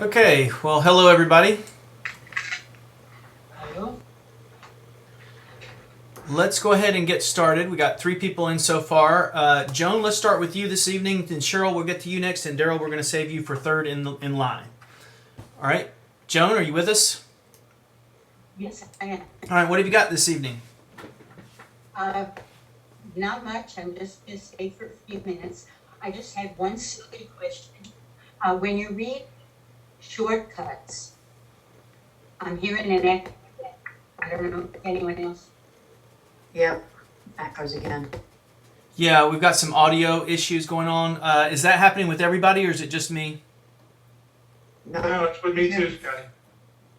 Okay, well, hello everybody. Hello? Let's go ahead and get started. We got 3 people in so far. Joan, let's start with you this evening. Then Cheryl, we'll get to you next, and Daryl, we're going to save you for third in line. All right, Joan, are you with us? Yes, I am. All right, what have you got this evening? Uh, Not much. I'm just going to stay for a few minutes. I just had one silly question. When you read shortcuts, I'm hearing an echo. I don't know if anyone else. Yep, echoes again. Yeah, we've got some audio issues going on. Is that happening with everybody, or is it just me? No, it's with me too, Scotty.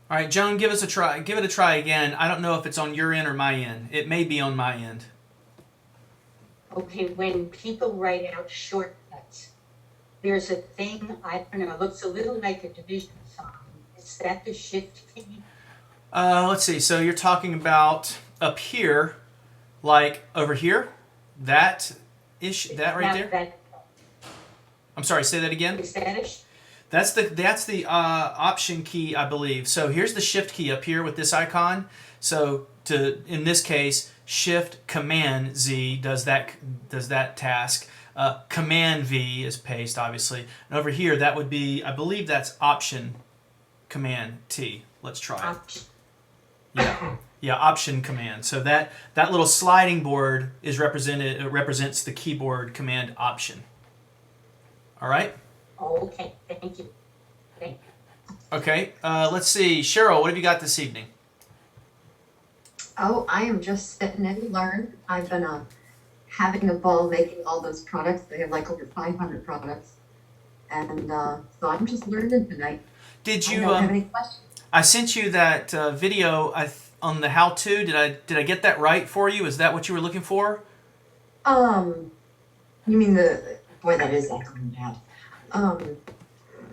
All right, Joan, give us a try. Give it a try again. I don't know if it's on your end or my end. It may be on my end. Okay, when people write out shortcuts, there's a thing, I don't know, it looks a little like a division sign. Is that the shift key? Let's see. So you're talking about up here, like over here, that that right there. That, I'm sorry. Say that again. is that a That's the option key, I believe. So here's the shift key up here with this icon. So in this case, Shift Command Z does that task. Command V is paste, obviously. And over here, that would be, I believe that's Option Command T. Let's try it. option? Yeah, Option Command. So that little sliding board is represents the keyboard Command Option. All right. Oh, okay, thank you. Thank you. Okay. Let's see, Cheryl. What have you got this evening? Oh, I am just sitting in to learn. I've been having a ball making all those products. They have like over 500 products. And so I'm just learning tonight. Did I you? don't have any questions. I sent you that video on the how-to. Did I get that right for you? Is that what you were looking for? Um, you mean boy, that is echoing bad.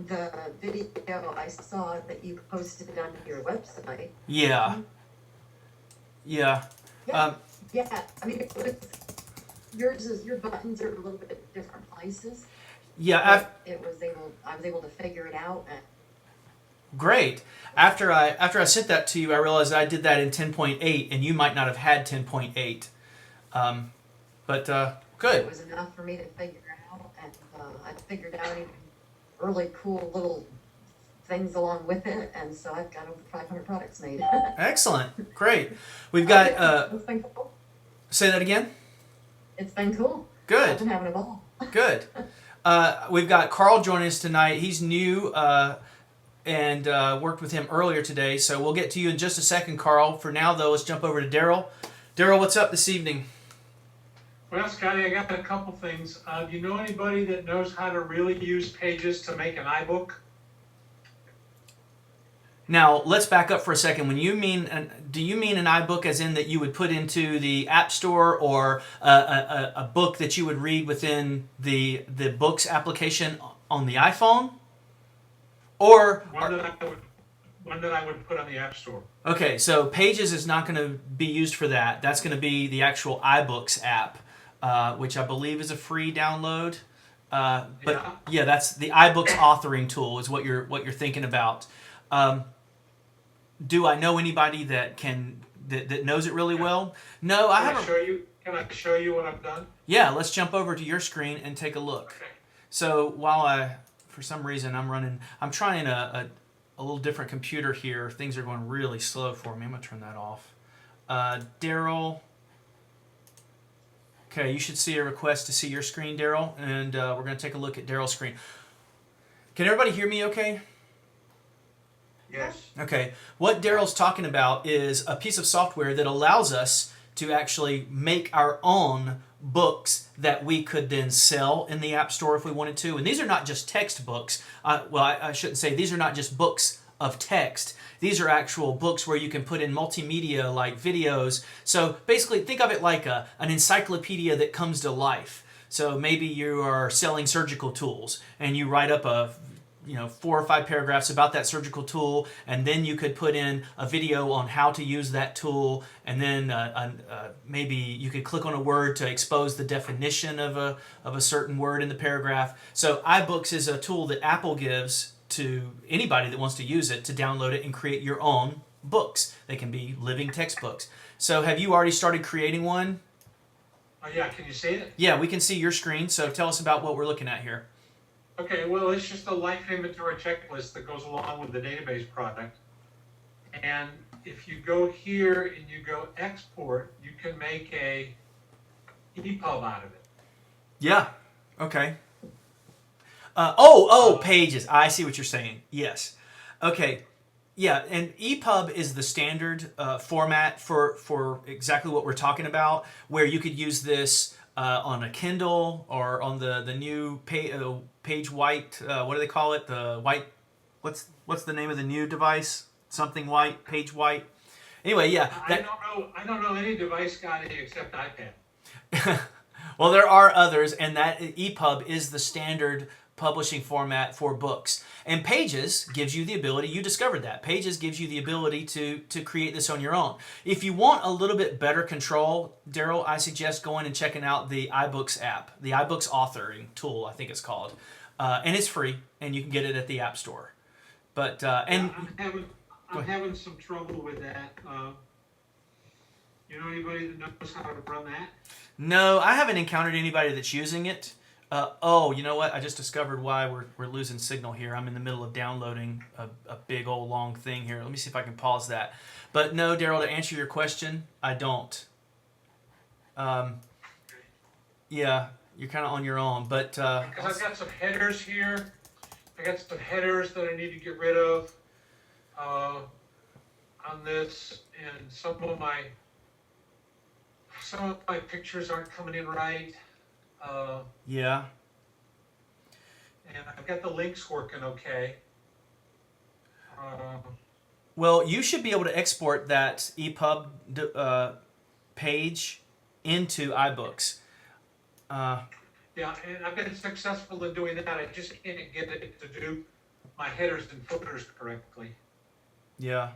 The video I saw that you posted on your website. Yeah. Yeah. Yeah, Um, yeah. I mean, your buttons are a little bit different places. yeah. But I was able to figure it out. And Great. After I sent that to you, I realized I did that in 10.8, and you might not have had 10.8. But it good. was enough for me to figure it out, and I figured out even really cool little things along with it, and so I've got over 500 products made. Excellent. Great. We've got. It's been cool. Say that again. It's been cool. I've Good. been having a ball. Good. We've got Carl joining us tonight. He's new. And worked with him earlier today. So we'll get to you in just a second, Carl. For now, though, let's jump over to Daryl. Daryl, what's up this evening? Well, Scotty, I got a couple things. Do you know anybody that knows how to really use Pages to make an iBook? Now, let's back up for a second. When you mean, do you mean an iBook as in that you would put into the App Store, or a book that you would read within the Books application on the iPhone? Or One that I would put on the App Store. okay, so Pages is not going to be used for that. That's going to be the actual iBooks app, which I believe is a free download. But yeah, that's the iBooks authoring tool is what you're thinking about. Do I know anybody that knows it really well? No, I haven't. Can I show you what I've done? Yeah, let's jump over to your screen and take a look. Okay. So for some reason, I'm trying a little different computer here. Things are going really slow for me. I'm going to turn that off. Daryl. Okay, you should see a request to see your screen, Daryl, and we're going to take a look at Daryl's screen. Can everybody hear me okay? Yes. Okay, what Daryl's talking about is a piece of software that allows us to actually make our own books that we could then sell in the App Store if we wanted to. And these are not just textbooks. I shouldn't say these are not just books of text. These are actual books where you can put in multimedia like videos. So basically think of it like an encyclopedia that comes to life. So maybe you are selling surgical tools and you write up 4 or 5 paragraphs about that surgical tool, and then you could put in a video on how to use that tool, and then maybe you could click on a word to expose the definition of a certain word in the paragraph. So iBooks is a tool that Apple gives to anybody that wants to use it to download it and create your own books. They can be living textbooks. So have you already started creating one? Oh, yeah, can you see it? Yeah, we can see your screen. So tell us about what we're looking at here. Okay, well, it's just a life inventory checklist that goes along with the database product. And if you go here and you go export, you can make a EPUB out of it. Yeah. Okay. Pages. I see what you're saying. Yes. Okay. Yeah, and EPUB is the standard format for exactly what we're talking about, where you could use this on a Kindle or on the new Page White. What do they call it? The white. What's the name of the new device? Something White. Page White. Anyway, yeah. I don't know any device, Scotty, except iPad. Well, there are others, and that EPUB is the standard publishing format for books. And Pages gives you the ability, you discovered that. Pages gives you the ability to create this on your own. If you want a little bit better control, Daryl, I suggest going and checking out the iBooks app, the iBooks authoring tool, I think it's called. And it's free, and you can get it at the App Store. But I'm having some trouble with that. You know anybody that knows how to run that? No, I haven't encountered anybody that's using it. You know what? I just discovered why we're losing signal here. I'm in the middle of downloading a big old long thing here. Let me see if I can pause that. But no, Daryl, to answer your question, I don't. Yeah, you're kind of on your own. But Because I've got some headers here. I got some headers that I need to get rid of on this, and some of my pictures aren't coming in right. Yeah. And I've got the links working okay. Well, you should be able to export that EPUB page into iBooks. Yeah, and I've been successful in doing that. I just can't get it to do my headers and footers correctly. Yeah.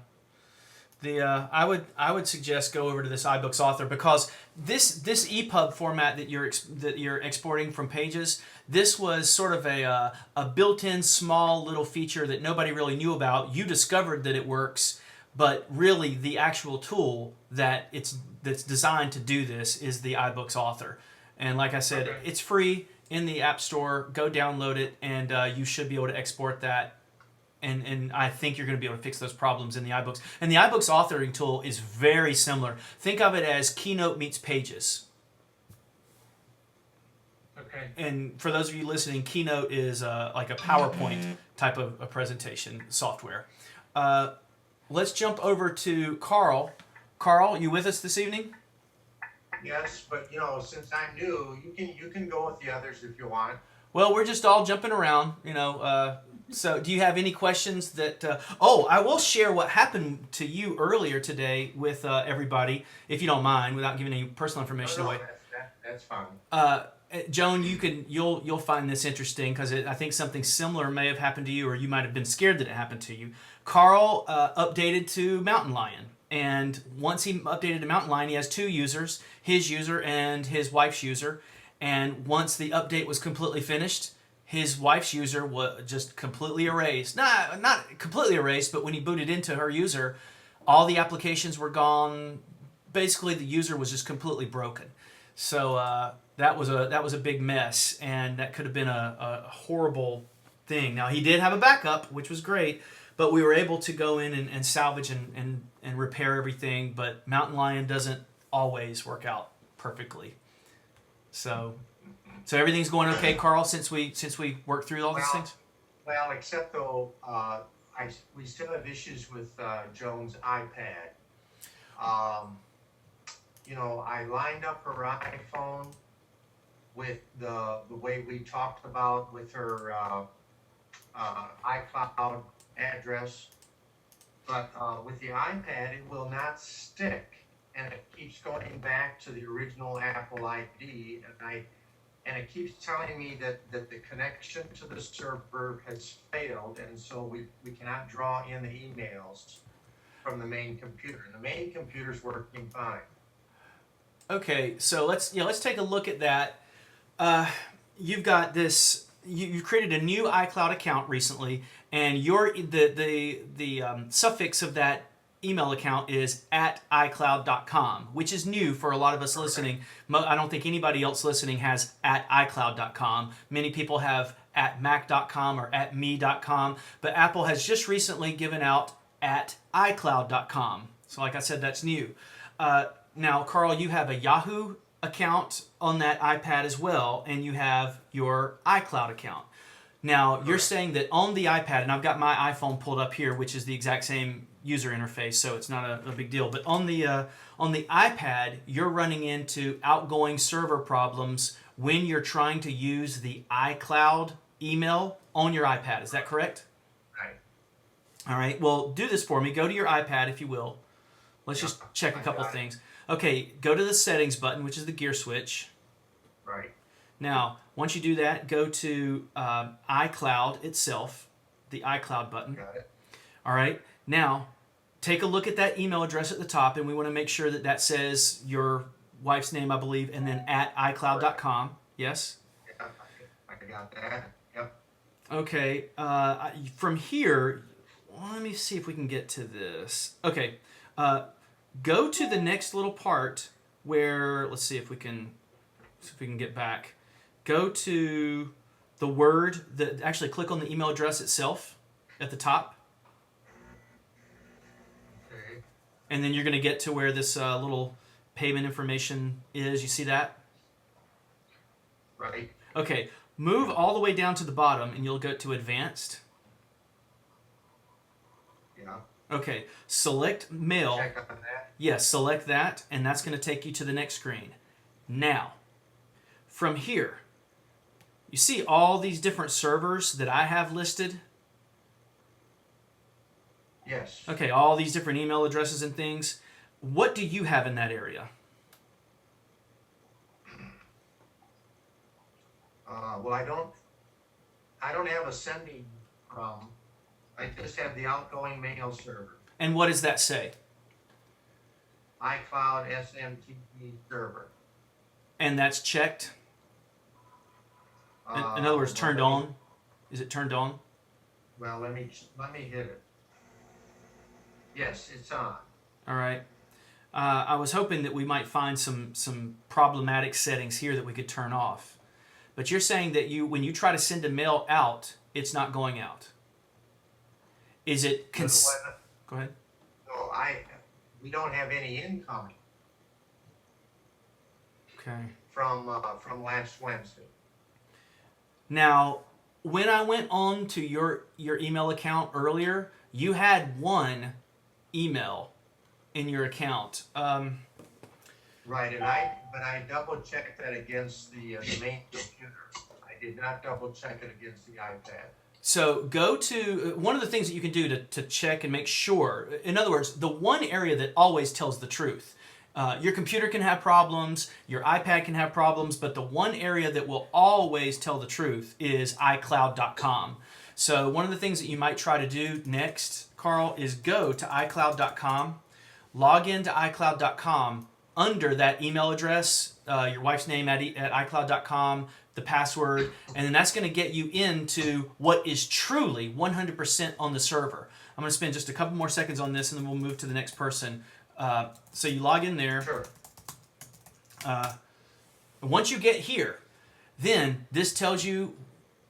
I would suggest go over to this iBooks author, because this EPUB format that you're exporting from Pages, this was sort of a built-in small little feature that nobody really knew about. You discovered that it works, but really the actual tool that's designed to do this is the iBooks author. And like I said, Okay. It's free in the App Store. Go download it, and you should be able to export that. And I think you're going to be able to fix those problems in the iBooks. And the iBooks authoring tool is very similar. Think of it as Keynote meets Pages. Okay. And for those of you listening, Keynote is like a PowerPoint type of a presentation software. Let's jump over to Carl. Carl, you with us this evening? Yes, but since I'm new, you can go with the others if you want. Well, we're just all jumping around, So do you have any questions that... I will share what happened to you earlier today with everybody, if you don't mind, without giving any personal information away. That's fine. Joan, you'll find this interesting, because I think something similar may have happened to you, or you might have been scared that it happened to you. Carl updated to Mountain Lion, and once he updated to Mountain Lion, he has two users, his user and his wife's user. And once the update was completely finished, his wife's user was just completely erased. Not completely erased, but when he booted into her user, all the applications were gone. Basically, the user was just completely broken. So that was a big mess, and that could have been a horrible thing. Now, he did have a backup, which was great, but we were able to go in and salvage and repair everything. But Mountain Lion doesn't always work out perfectly. So everything's going okay, Carl, since we worked through all these things? Well, except though, we still have issues with Joan's iPad. I lined up her iPhone with the way we talked about with her iCloud address, but with the iPad, it will not stick. And it keeps going back to the original Apple ID, and it keeps telling me that the connection to the server has failed, and so we cannot draw in the emails from the main computer. And the main computer's working fine. Okay, so let's take a look at that. You've got this. You've created a new iCloud account recently, and the suffix of that email account is at iCloud.com, which is new for a lot of us listening. I don't think anybody else listening has at iCloud.com. Many people have at Mac.com or at me.com, but Apple has just recently given out at iCloud.com. So like I said, that's new. Now, Carl, you have a Yahoo account on that iPad as well, and you have your iCloud account. Now, you're saying that on the iPad, and I've got my iPhone pulled up here, which is the exact same user interface, so it's not a big deal. But on the iPad, you're running into outgoing server problems when you're trying to use the iCloud email on your iPad. Is that correct? Right. All right. Well, do this for me. Go to your iPad, if you will. Let's just check a I couple got it. things. Okay, go to the settings button, which is the gear switch. Right. Now, once you do that, go to iCloud itself, the iCloud button. Got it. All right. Now, take a look at that email address at the top, and we want to make sure that that says your wife's name, I believe, and then at iCloud.com. Yes? Yeah, I got that. Yep. Okay. From here, well, let me see if we can get to this. Okay. Go to the next little part where, let's see if we can get back. Go to the word that actually click on the email address itself at the top, Okay. and then you're going to get to where this little payment information is. You see that? Right. Okay. Move all the way down to the bottom, and you'll go to advanced. Yeah. Okay. Select mail. Check on that. Yes, select that, and that's going to take you to the next screen. Now, from here, you see all these different servers that I have listed? Yes. Okay, all these different email addresses and things. What do you have in that area? Well, I don't have a sending from. I just have the outgoing mail server. And what does that say? iCloud SMTP server. And that's checked? In other words, turned on? Is it turned on? Well, let me hit it. Yes, it's on. All right. I was hoping that we might find some problematic settings here that we could turn off. But you're saying that when you try to send a mail out, it's not going out. Is it go ahead. No, we don't have any incoming Okay. from last Wednesday. Now, when I went on to your email account earlier, you had one email in your account. Right, and I double checked that against the main computer. I did not double check it against the iPad. So go to one of the things that you can do to check and make sure. In other words, the one area that always tells the truth. Your computer can have problems, your iPad can have problems, but the one area that will always tell the truth is iCloud.com. So one of the things that you might try to do next, Carl, is go to iCloud.com, log into iCloud.com under that email address, your wife's name at iCloud.com, the password, and then that's going to get you into what is truly 100% on the server. I'm going to spend just a couple more seconds on this, and then we'll move to the next person. So you log in there. Sure. Once you get here, then this tells you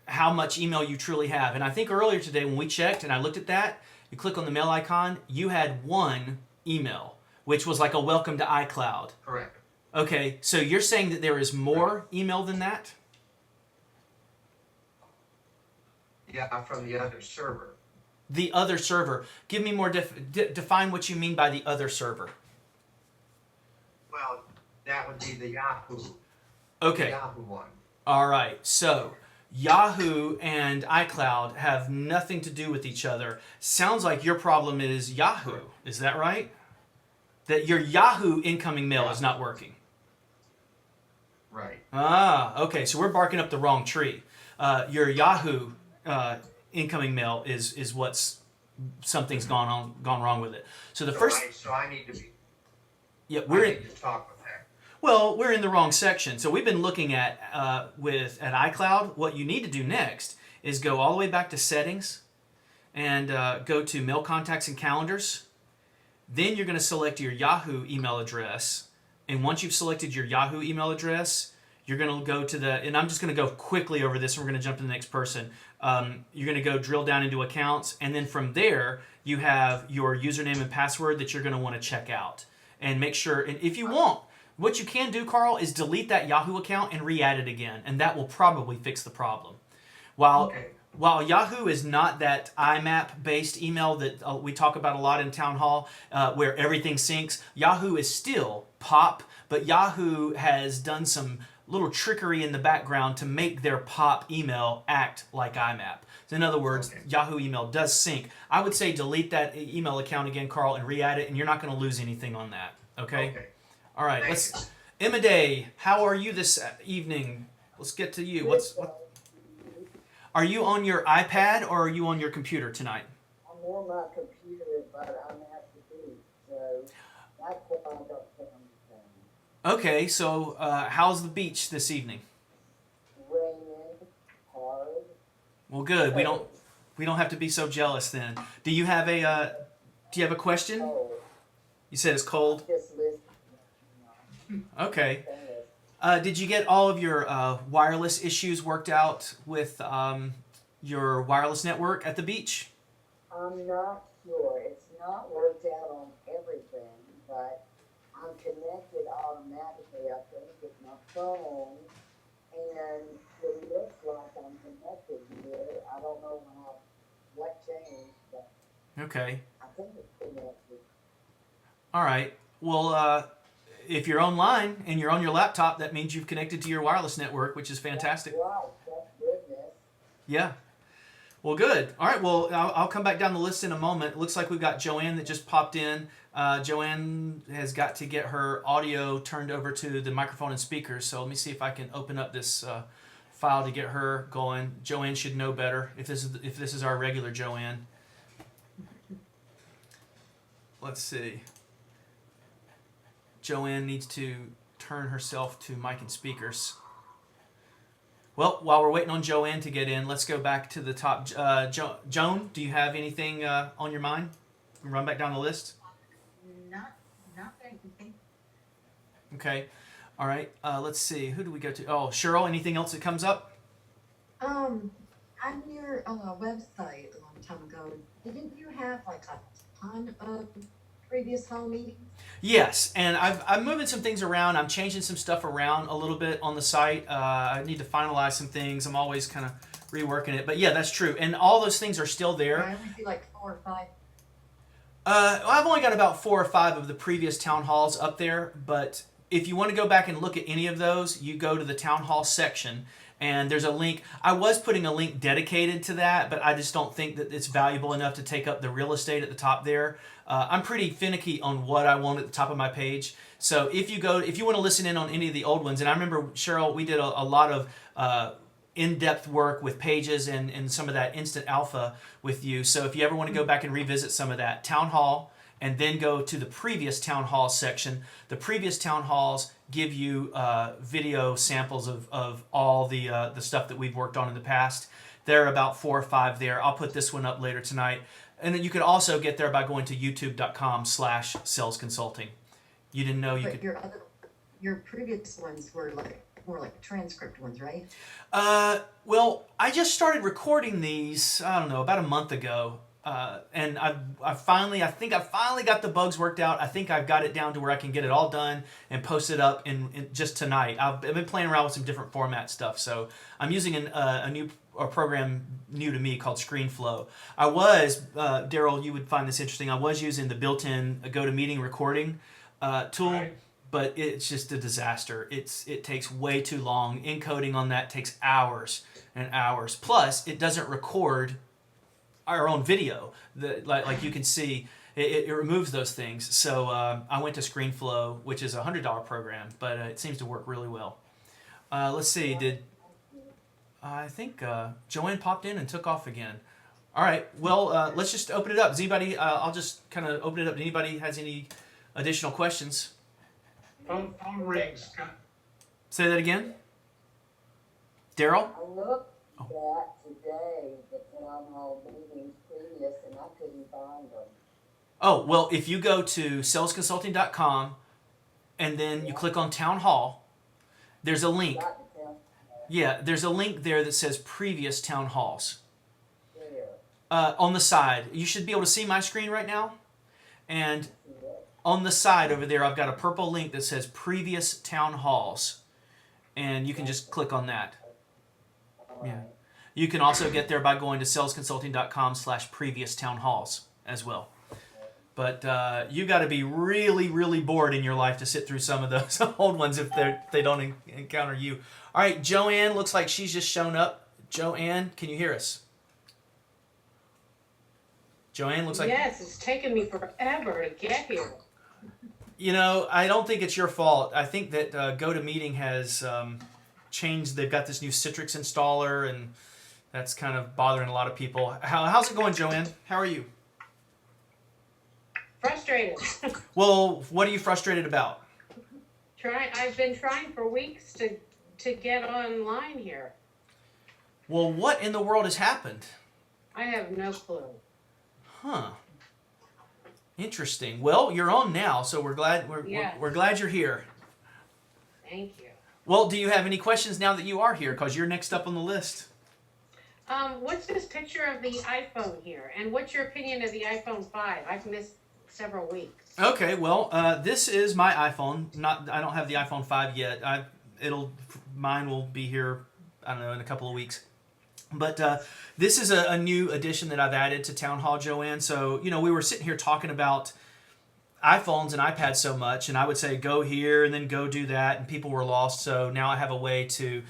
how much email you truly have. And I think earlier today when we checked and I looked at that, you click on the mail icon, you had one email, which was like a welcome to iCloud. Correct. Okay, so you're saying that there is more email than that? Yeah, from the other server. The other server. Give me more, define what you mean by the other server. Well, that would be the Yahoo. Okay. The Yahoo one. All right, so Yahoo and iCloud have nothing to do with each other. Sounds like your problem is Yahoo. Is that right? That your Yahoo incoming mail is not working. Right. Ah, okay, so we're barking up the wrong tree. Your Yahoo incoming mail is what's something's gone wrong with it. So the first, So I need to be. yeah, I we're in. need to talk with that. Well, we're in the wrong section. So we've been looking at at iCloud. What you need to do next is go all the way back to settings, and go to Mail Contacts and Calendars. Then you're going to select your Yahoo email address. And once you've selected your Yahoo email address, you're going to go to and I'm just going to go quickly over this, and we're going to jump to the next person. You're going to go drill down into accounts, and then from there, you have your username and password that you're going to want to check out. And make sure, and if you want, what you can do, Carl, is delete that Yahoo account and re-add it again, and that will probably fix the problem. Okay. While Yahoo is not that IMAP-based email that we talk about a lot in Town Hall, where everything syncs, Yahoo is still POP, but Yahoo has done some little trickery in the background to make their POP email act like IMAP. So in other words, Okay. Yahoo email does sync. I would say delete that email account again, Carl, and re-add it, and you're not going to lose anything on that. Okay? Okay. All right. Thank Emma Day, how are you this evening? Let's get to you. Are you on your iPad or are you on your computer tonight? I'm on my computer, but I'm at the beach, so that's what I got down. Okay, so how's the beach this evening? Raining hard. Well, good. We don't have to be so jealous then. Do you have a question? Oh, You said it's cold. just listen. Okay. Did you get all of your wireless issues worked out with your wireless network at the beach? I'm not sure. It's not worked out on everything, but I'm connected automatically. I think with my phone, and it looks like I'm connected here. I don't know what changed, but Okay. I think it's connected. All right. Well, if you're online and you're on your laptop, that means you've connected to your wireless network, which is fantastic. That's right. Thank goodness. Yeah. Well, good. All right. Well, I'll come back down the list in a moment. It looks like we've got Joanne that just popped in. Joanne has got to get her audio turned over to the microphone and speakers. So let me see if I can open up this file to get her going. Joanne should know better if this is our regular Joanne. Let's see. Joanne needs to turn herself to mic and speakers. Well, while we're waiting on Joanne to get in, let's go back to the top. Joan, do you have anything on your mind? Run back down the list. Not that I can think. Okay. All right. Let's see. Who do we go to? Oh, Cheryl, anything else that comes up? On your website a long time ago, didn't you have like a ton of previous hall meetings? Yes, and I'm moving some things around. I'm changing some stuff around a little bit on the site. I need to finalize some things. I'm always kind of reworking it. But yeah, that's true. And all those things are still there. I only see like 4 or 5. I've only got about 4 or 5 of the previous town halls up there, but if you want to go back and look at any of those, you go to the town hall section, and there's a link. I was putting a link dedicated to that, but I just don't think that it's valuable enough to take up the real estate at the top there. I'm pretty finicky on what I want at the top of my page. So if you want to listen in on any of the old ones, and I remember, Cheryl, we did a lot of in-depth work with pages and some of that instant alpha with you. So if you ever want to go back and revisit some of that, Town Hall, and then go to the previous Town Hall section. The previous Town Halls give you video samples of all the stuff that we've worked on in the past. There are about 4 or 5 there. I'll put this one up later tonight. And then you could also get there by going to youtube.com/salesconsulting. You didn't know you But could... your previous ones were like more like transcript ones, right? Well, I just started recording these, I don't know, about a month ago. And I think I finally got the bugs worked out. I think I've got it down to where I can get it all done and post it up in just tonight. I've been playing around with some different format stuff. So I'm using a new program new to me called ScreenFlow. I was, Daryl, you would find this interesting. I was using the built-in GoToMeeting recording tool. Right. But it's just a disaster. It takes way too long. Encoding on that takes hours and hours. Plus, it doesn't record our own video. Like you can see, it removes those things. So I went to ScreenFlow, which is a $100 program, but it seems to work really well. Let's see. I think Joanne popped in and took off again. All right. Well, let's just open it up. Does anybody? I'll just kind of open it up. Anybody has any additional questions? Phone rings. Say that again. Daryl? I looked that today, the town hall meetings previous, and I couldn't find them. Oh, well, if you go to salesconsulting.com and then you click on Town Hall, there's a link. Got the town Yeah, there's a link there that says previous town halls. there. On the side, you should be able to see my screen right now. And See that? on the side over there, I've got a purple link that says previous town halls. And you can just click on that. Yeah. You can also get there by going to salesconsulting.com/previous town halls as well. But you got to be really, really bored in your life to sit through some of those old ones if they don't encounter you. All right, Joanne looks like she's just shown up. Joanne, can you hear us? Joanne looks like... Yes, it's taken me forever to get here. You know, I don't think it's your fault. I think that GoToMeeting has changed. They've got this new Citrix installer, and that's kind of bothering a lot of people. How's it going, Joanne? How are you? Frustrated. Well, what are you frustrated about? I've been trying for weeks to get online here. Well, what in the world has happened? I have no clue. Huh. Interesting. Well, you're on now, so we're glad Yeah. we're glad you're here. Thank you. Well, do you have any questions now that you are here? Because you're next up on the list. What's this picture of the iPhone here? And what's your opinion of the iPhone 5? I've missed several weeks. Okay, well, this is my iPhone. I don't have the iPhone 5 yet. Mine will be here, I don't know, in a couple of weeks. But this is a new addition that I've added to Town Hall, Joanne. So, you know, we were sitting here talking about iPhones and iPads so much, and I would say go here and then go do that, and people were lost. So now I have a way to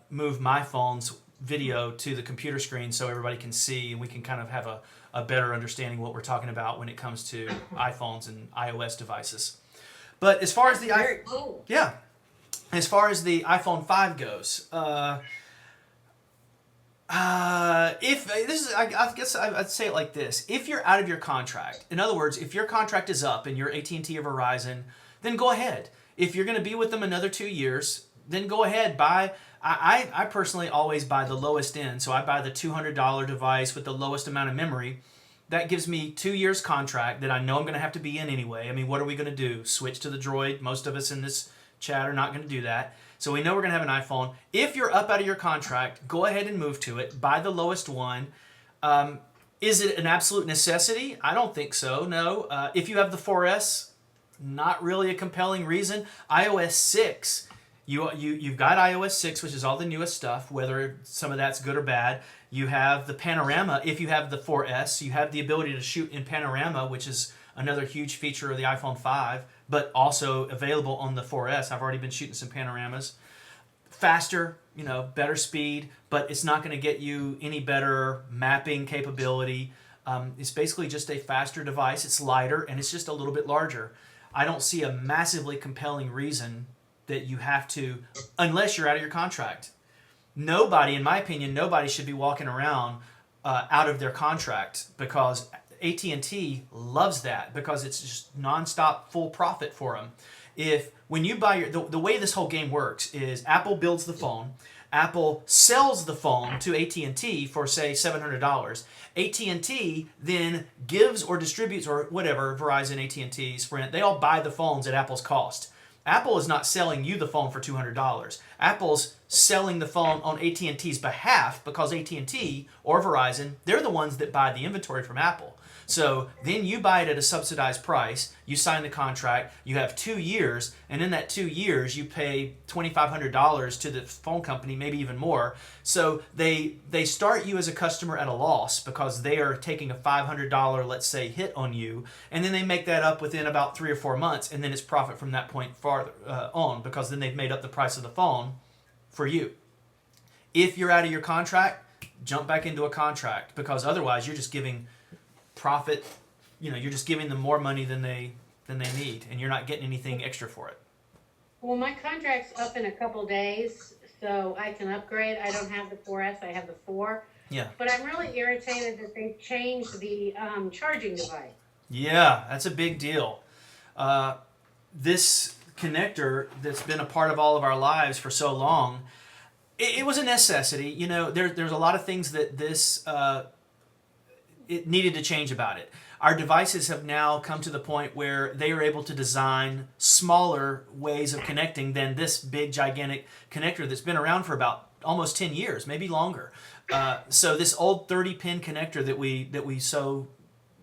move my phone's video to the computer screen so everybody can see, and we can kind of have a better understanding what we're talking about when it comes to iPhones and iOS devices. But as far as the Very cool. yeah, as far as the iPhone 5 goes, if this is, I guess I'd say it like this: if you're out of your contract, in other words, if your contract is up and you're AT&T or Verizon, then go ahead. If you're going to be with them another 2 years, then go ahead, buy. I personally always buy the lowest end, so I buy the $200 device with the lowest amount of memory. That gives me 2 years contract that I know I'm going to have to be in anyway. I mean, what are we going to do? Switch to the Droid? Most of us in this chat are not going to do that. So we know we're going to have an iPhone. If you're up out of your contract, go ahead and move to it. Buy the lowest one. Is it an absolute necessity? I don't think so, no. If you have the 4S, not really a compelling reason. iOS 6, you've got iOS 6, which is all the newest stuff, whether some of that's good or bad. You have the panorama. If you have the 4S, you have the ability to shoot in panorama, which is another huge feature of the iPhone 5, but also available on the 4S. I've already been shooting some panoramas. Faster, better speed, but it's not going to get you any better mapping capability. It's basically just a faster device. It's lighter, and it's just a little bit larger. I don't see a massively compelling reason that you have to, unless you're out of your contract. Nobody, in my opinion, nobody should be walking around out of their contract, because AT&T loves that, because it's just nonstop full profit for them. When you buy the way this whole game works is Apple builds the phone, Apple sells the phone to AT&T for, say, $700. AT&T then gives or distributes, or whatever, Verizon, AT&T, Sprint, they all buy the phones at Apple's cost. Apple is not selling you the phone for $200. Apple's selling the phone on AT&T's behalf, because AT&T or Verizon, they're the ones that buy the inventory from Apple. So then you buy it at a subsidized price, you sign the contract, you have 2 years, and in that 2 years you pay $2,500 to the phone company, maybe even more. So they start you as a customer at a loss, because they are taking a $500, let's say, hit on you, and then they make that up within about 3 or 4 months, and then it's profit from that point farther on, because then they've made up the price of the phone for you. If you're out of your contract, jump back into a contract, because otherwise you're just giving profit, you're just giving them more money than they need, and you're not getting anything extra for it. Well, my contract's up in a couple days, so I can upgrade. I don't have the 4S, I have the 4. Yeah. But I'm really irritated that they changed the charging device. Yeah, that's a big deal. This connector that's been a part of all of our lives for so long, it was a necessity. You know, there's a lot of things that this it needed to change about it. Our devices have now come to the point where they are able to design smaller ways of connecting than this big gigantic connector that's been around for about almost 10 years, maybe longer. So this old 30-pin connector that we so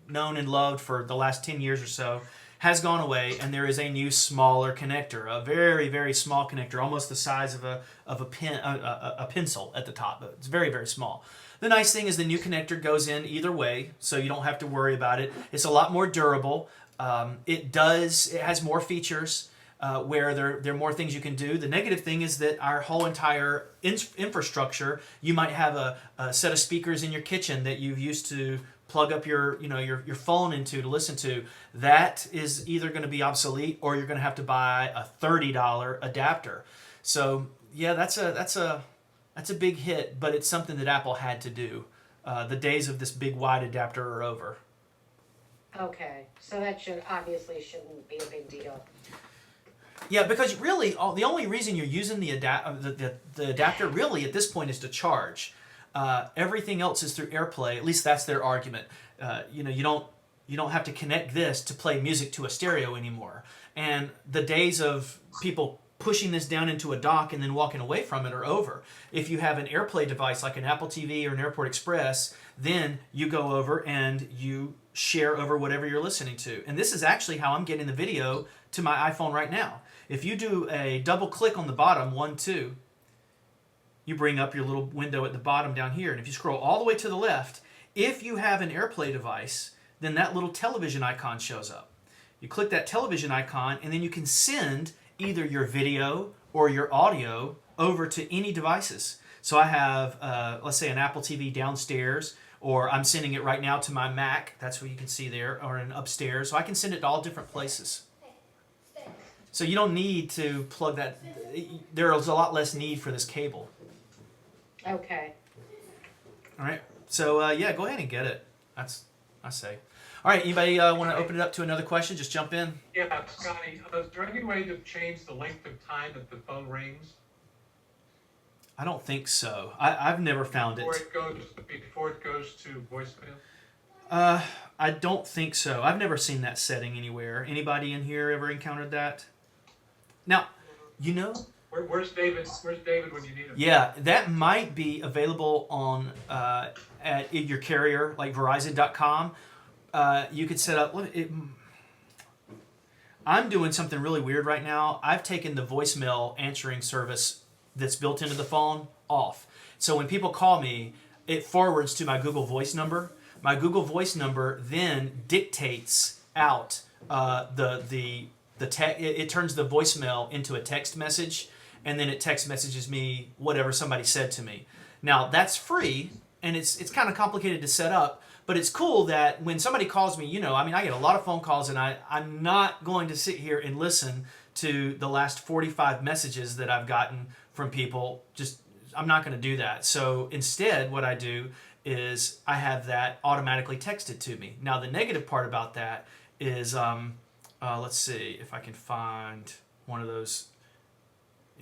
known and loved for the last 10 years or so has gone away, and there is a new smaller connector, a very, very small connector, almost the size of a pencil at the top. But it's very, very small. The nice thing is the new connector goes in either way, so you don't have to worry about it. It's a lot more durable. It has more features where there are more things you can do. The negative thing is that our whole entire infrastructure, you might have a set of speakers in your kitchen that you've used to plug up your phone into to listen to. That is either going to be obsolete, or you're going to have to buy a $30 adapter. So yeah, that's a big hit, but it's something that Apple had to do. The days of this big wide adapter are over. Okay, so that shouldn't be a big deal. Yeah, because really, the only reason you're using the adapter really at this point is to charge. Everything else is through AirPlay. At least that's their argument. You don't have to connect this to play music to a stereo anymore. And the days of people pushing this down into a dock and then walking away from it are over. If you have an AirPlay device like an Apple TV or an Airport Express, then you go over and you share over whatever you're listening to. And this is actually how I'm getting the video to my iPhone right now. If you do a double click on the bottom, 1, 2, you bring up your little window at the bottom down here. And if you scroll all the way to the left, if you have an AirPlay device, then that little television icon shows up. You click that television icon, and then you can send either your video or your audio over to any devices. So I have, let's say, an Apple TV downstairs, or I'm sending it right now to my Mac. That's what you can see there, or an upstairs. So I can send it to all different places. So you don't need to plug that. There's a lot less need for this cable. Okay. All right. So yeah, go ahead and get it. I say. All right. Anybody want to open it up to another question? Just jump in. Yeah, Scotty, is there any way to change the length of time that the phone rings I don't think so. I've never found it. before it goes to voicemail? I don't think so. I've never seen that setting anywhere. Anybody in here ever encountered that? Now, you know. Where's David? Where's David when you need him? Yeah, that might be available on at your carrier, like Verizon.com. You could set up. I'm doing something really weird right now. I've taken the voicemail answering service that's built into the phone off. So when people call me, it forwards to my Google Voice number. My Google Voice number then dictates out it turns the voicemail into a text message, and then it text messages me whatever somebody said to me. Now that's free, and it's kind of complicated to set up, but it's cool that when somebody calls me, I get a lot of phone calls, and I'm not going to sit here and listen to the last 45 messages that I've gotten from people. I'm not going to do that. So instead, what I do is I have that automatically texted to me. Now the negative part about that is, let's see if I can find one of those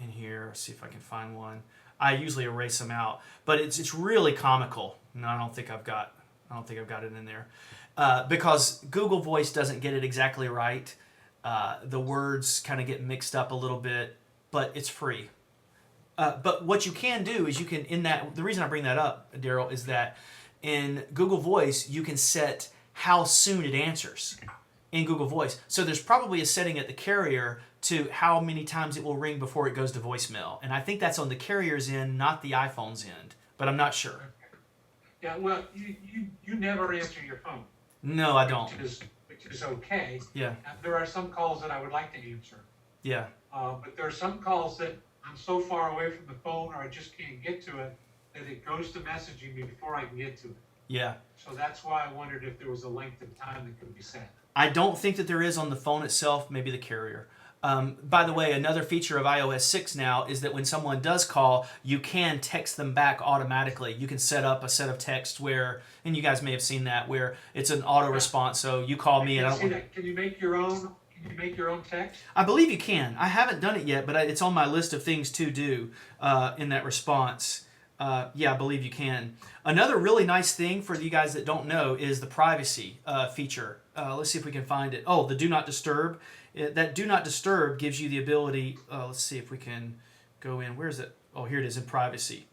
in here. See if I can find one. I usually erase them out, but it's really comical. No, I don't think I've got it in there because Google Voice doesn't get it exactly right. The words kind of get mixed up a little bit, but it's free. But what you can do is the reason I bring that up, Daryl, is that in Google Voice you can set how soon it answers in Google Voice. So there's probably a setting at the carrier to how many times it will ring before it goes to voicemail. And I think that's on the carrier's end, not the iPhone's end, but I'm not sure. Yeah, well, you never answer your phone. No, I don't. Which is okay. Yeah. There are some calls that I would like to answer. Yeah. But there are some calls that I'm so far away from the phone, or I just can't get to it, that it goes to messaging me before I can get to it. Yeah. So that's why I wondered if there was a length of time that could be set. I don't think that there is on the phone itself, maybe the carrier. By the way, another feature of iOS 6 now is that when someone does call, you can text them back automatically. You can set up a set of text where, and you guys may have seen that, where it's an auto response. So you call me and I don't want. Can you make your own? Can Can you make your own text? I believe you can. I haven't done it yet, but it's on my list of things to do in that response. Yeah, I believe you can. Another really nice thing for you guys that don't know is the privacy feature. Let's see if we can find it. Oh, the do not disturb. That do not disturb gives you the ability. Let's see if we can go in. Where is it? Oh, here it is in privacy.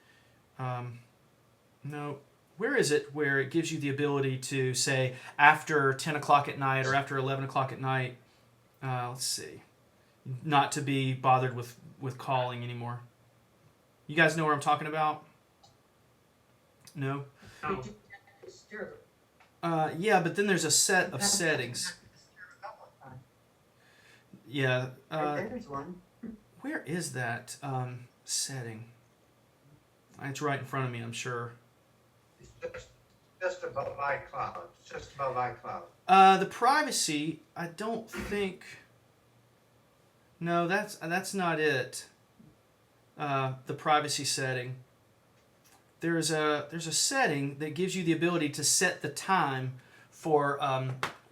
No. Where is it where it gives you the ability to say after 10 o'clock at night or after 11 o'clock at night, let's see, not to be bothered with calling anymore? You guys know what I'm talking about? No? No. Do not disturb. Yeah, but then there's a set of settings. Yeah. There's one. Where is that setting? It's right in front of me, I'm sure. It's just above iCloud. It's just above iCloud. The privacy, I don't think. No, that's not it. The privacy setting. There's a setting that gives you the ability to set the time for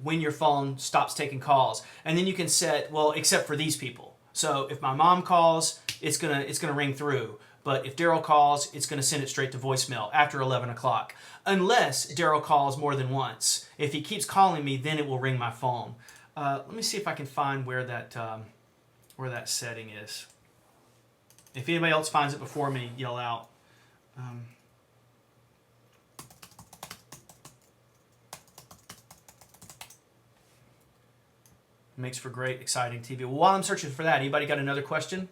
when your phone stops taking calls, and then you can set, well, except for these people. So if my mom calls, it's gonna ring through. But if Daryl calls, it's going to send it straight to voicemail after 11 o'clock. Unless Daryl calls more than once. If he keeps calling me, then it will ring my phone. Let me see if I can find where that setting is. If anybody else finds it before me, yell out. Makes for great, exciting TV. Well, while I'm searching for that, anybody got another question?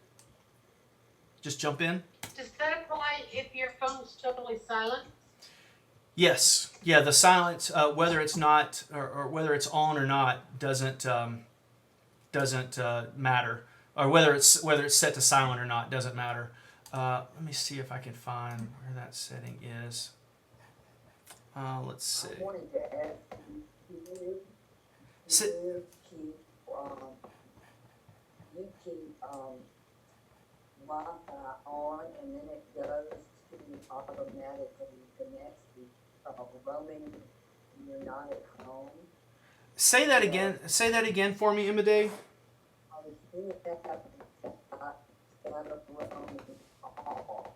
Just jump in. Does that apply if your phone's totally silent? Yes. Yeah, the silence, whether it's not or whether it's on or not, doesn't matter. Or whether it's set to silent or not doesn't matter. Let me see if I can find where that setting is. Let's see. I wanted to ask you, Si- you keep Wi-Fi on and then it goes to automatically connect to roaming when you're not at home. Say that again. Say that again for me, Imaday. I was seeing that roaming off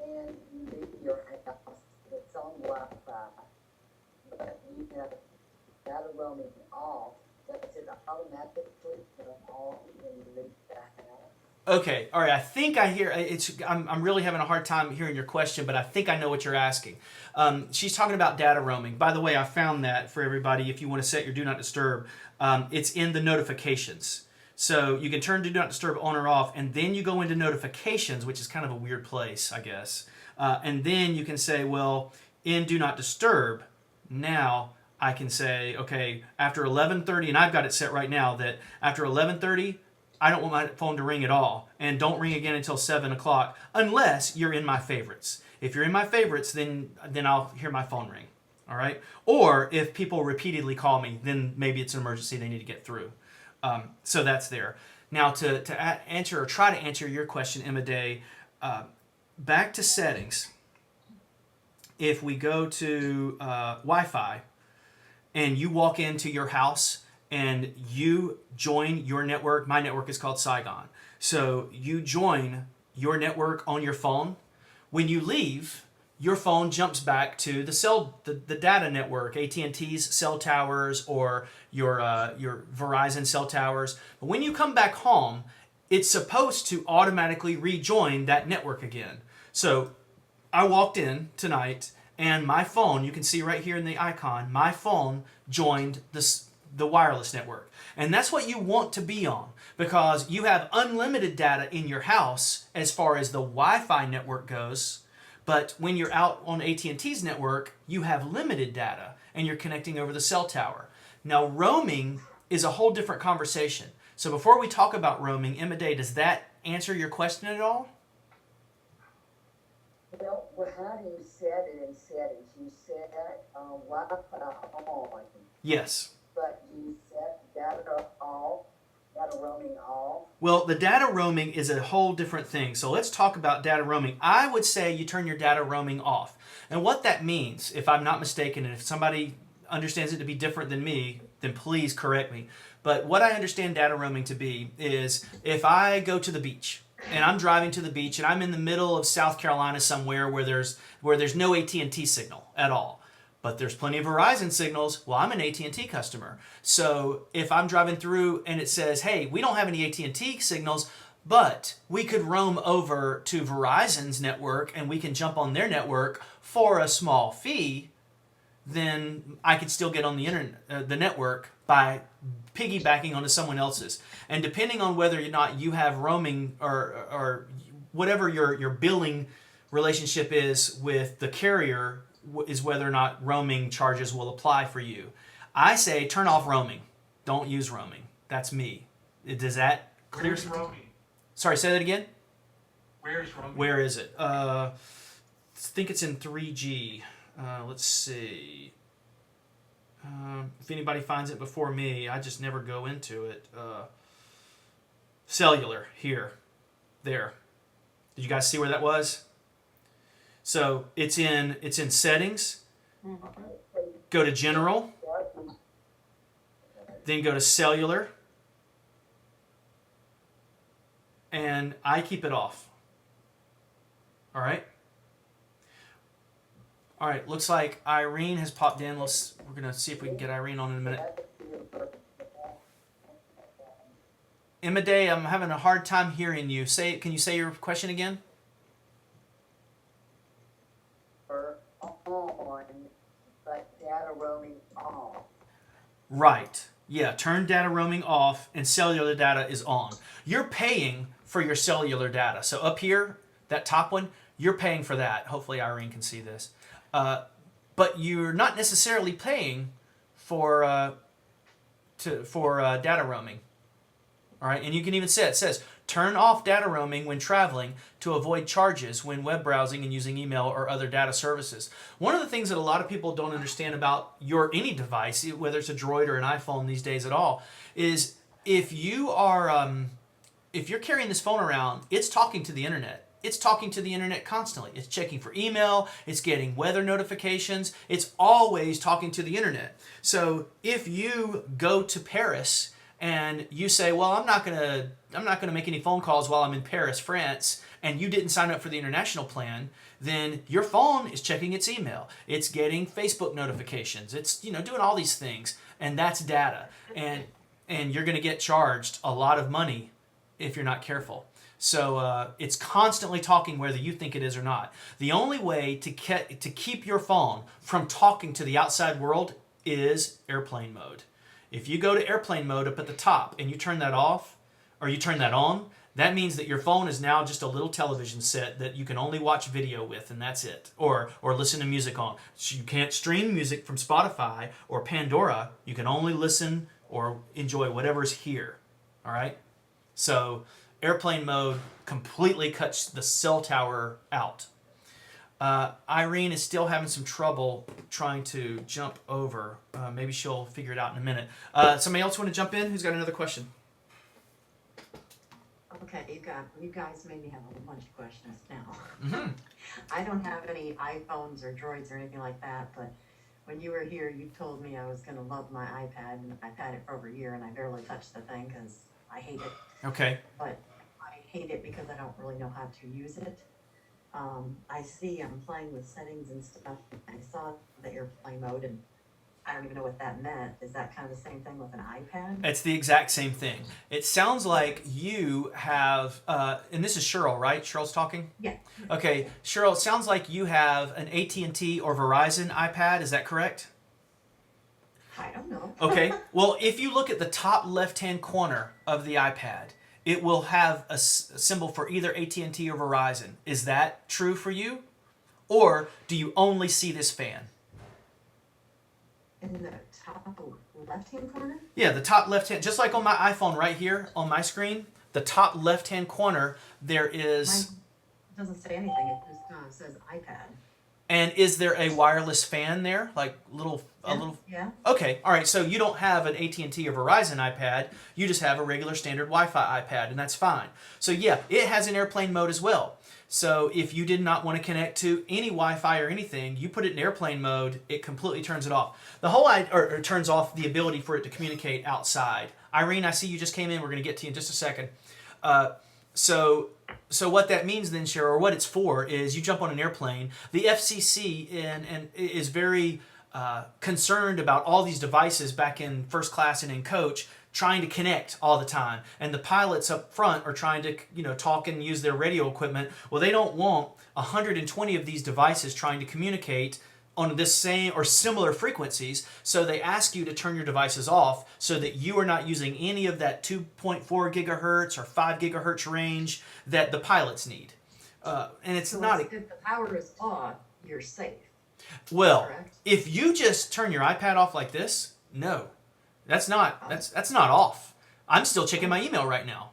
and you leave your house, it's on Wi-Fi, but you have data roaming off. Does it automatically turn on when you leave the house? Okay, all right. I think I hear it's. I'm really having a hard time hearing your question, but I think I know what you're asking. She's talking about data roaming. By the way, I found that for everybody. If you want to set your do not disturb, it's in the notifications. So you can turn do not disturb on or off, and then you go into notifications, which is kind of a weird place, I guess. And then you can say, well, in do not disturb, now I can say, okay, after 11:30, and I've got it set right now that after 11:30. I don't want my phone to ring at all, and don't ring again until 7 o'clock, unless you're in my favorites. If you're in my favorites, then I'll hear my phone ring, all right? Or if people repeatedly call me, then maybe it's an emergency they need to get through. So that's there. Now, to answer or try to answer your question, Emma Day, back to settings. If we go to Wi-Fi, and you walk into your house, and you join your network. My network is called Saigon. So you join your network on your phone. When you leave, your phone jumps back to the data network, AT&T's cell towers or your Verizon cell towers. But when you come back home, it's supposed to automatically rejoin that network again. So I walked in tonight, and my phone, you can see right here in the icon, my phone joined the wireless network. And that's what you want to be on, because you have unlimited data in your house as far as the Wi-Fi network goes, but when you're out on AT&T's network, you have limited data and you're connecting over the cell tower. Now, roaming is a whole different conversation. So before we talk about roaming, Emma Day, does that answer your question at all? Well, how do you set it in settings? You set Wi-Fi on, Yes. but you set data off, data roaming off. Well, the data roaming is a whole different thing. So let's talk about data roaming. I would say you turn your data roaming off. And what that means, if I'm not mistaken, and if somebody understands it to be different than me, then please correct me. But what I understand data roaming to be is if I go to the beach and I'm driving to the beach and I'm in the middle of South Carolina somewhere where there's no AT&T signal at all, but there's plenty of Verizon signals. Well, I'm an AT&T customer. So if I'm driving through and it says, hey, we don't have any AT&T signals, but we could roam over to Verizon's network and we can jump on their network for a small fee, then I could still get on the internet, the network, by piggybacking onto someone else's. And depending on whether or not you have roaming or whatever your billing relationship is with the carrier, is whether or not roaming charges will apply for you. I say turn off roaming. Don't use roaming. That's me. Does that clear? Where's roaming? Sorry, say that again. Where's roaming? Where is it? I think it's in 3G. Let's see. If anybody finds it before me, I just never go into it. Cellular, here. There. Did you guys see where that was? So it's in settings. Go to general. Then go to cellular. And I keep it off. All right. All right. Looks like Irene has popped in. We're gonna see if we can get Irene on in a minute. Emma Day, I'm having a hard time hearing you. Can you say your question again? On, but data roaming off. Right. Yeah, turn data roaming off and cellular data is on. You're paying for your cellular data. So up here, that top one, you're paying for that. Hopefully Irene can see this. But you're not necessarily paying for data roaming. All right, and you can even say it says turn off data roaming when traveling to avoid charges when web browsing and using email or other data services. One of the things that a lot of people don't understand about any device, whether it's a Droid or an iPhone these days at all, is if you're carrying this phone around, it's talking to the internet. It's talking to the internet constantly. It's checking for email. It's getting weather notifications. It's always talking to the internet. So if you go to Paris and you say, well, I'm not gonna make any phone calls while I'm in Paris, France, and you didn't sign up for the international plan, then your phone is checking its email. It's getting Facebook notifications. It's doing all these things, and that's data. And you're gonna get charged a lot of money if you're not careful. So it's constantly talking whether you think it is or not. The only way to keep your phone from talking to the outside world is airplane mode. If you go to airplane mode up at the top and you turn that off or you turn that on, that means that your phone is now just a little television set that you can only watch video with, and that's it. Or listen to music on. So you can't stream music from Spotify or Pandora. You can only listen or enjoy whatever's here. All right? So airplane mode completely cuts the cell tower out. Irene is still having some trouble trying to jump over. Maybe she'll figure it out in a minute. Somebody else want to jump in? Who's got another question? Okay, you guys made me have a bunch of questions now. Mm-hmm. I don't have any iPhones or Droids or anything like that, but when you were here, you told me I was going to love my iPad, and I've had it for over a year, and I barely touched the thing because I hate it. Okay. But I hate it because I don't really know how to use it. I see I'm playing with settings and stuff. I saw the airplane mode, and I don't even know what that meant. Is that kind of the same thing with an iPad? It's the exact same thing. It sounds like you have, and this is Cheryl, right? Cheryl's talking? Yeah. Okay, Cheryl, it sounds like you have an AT&T or Verizon iPad. Is that correct? I don't know. Okay. Well, if you look at the top left-hand corner of the iPad, it will have a symbol for either AT&T or Verizon. Is that true for you? Or do you only see this fan? In the top left-hand corner? Yeah, the top left-hand, just like on my iPhone right here on my screen, the top left-hand corner, there is... Mine doesn't say anything. It just says iPad. And is there a wireless fan there? Like a little... Yeah. Okay, all right, so you don't have an AT&T or Verizon iPad, you just have a regular standard Wi-Fi iPad, and that's fine. So yeah, it has an airplane mode as well. So if you did not want to connect to any Wi-Fi or anything, you put it in airplane mode, it completely turns it off. The whole turns off the ability for it to communicate outside. Irene, I see you just came in. We're going to get to you in just a second. So what that means then, Cheryl, or what it's for, is you jump on an airplane. The FCC and is very concerned about all these devices back in first class and in coach trying to connect all the time. And the pilots up front are trying to, talk and use their radio equipment. Well, they don't want 120 of these devices trying to communicate on this same or similar frequencies, so they ask you to turn your devices off so that you are not using any of that 2.4 gigahertz or 5 gigahertz range that the pilots need. And it's So not... if the power is on, you're safe. Well, Correct. if you just turn your iPad off like this, no, that's not off. I'm still checking my email right now.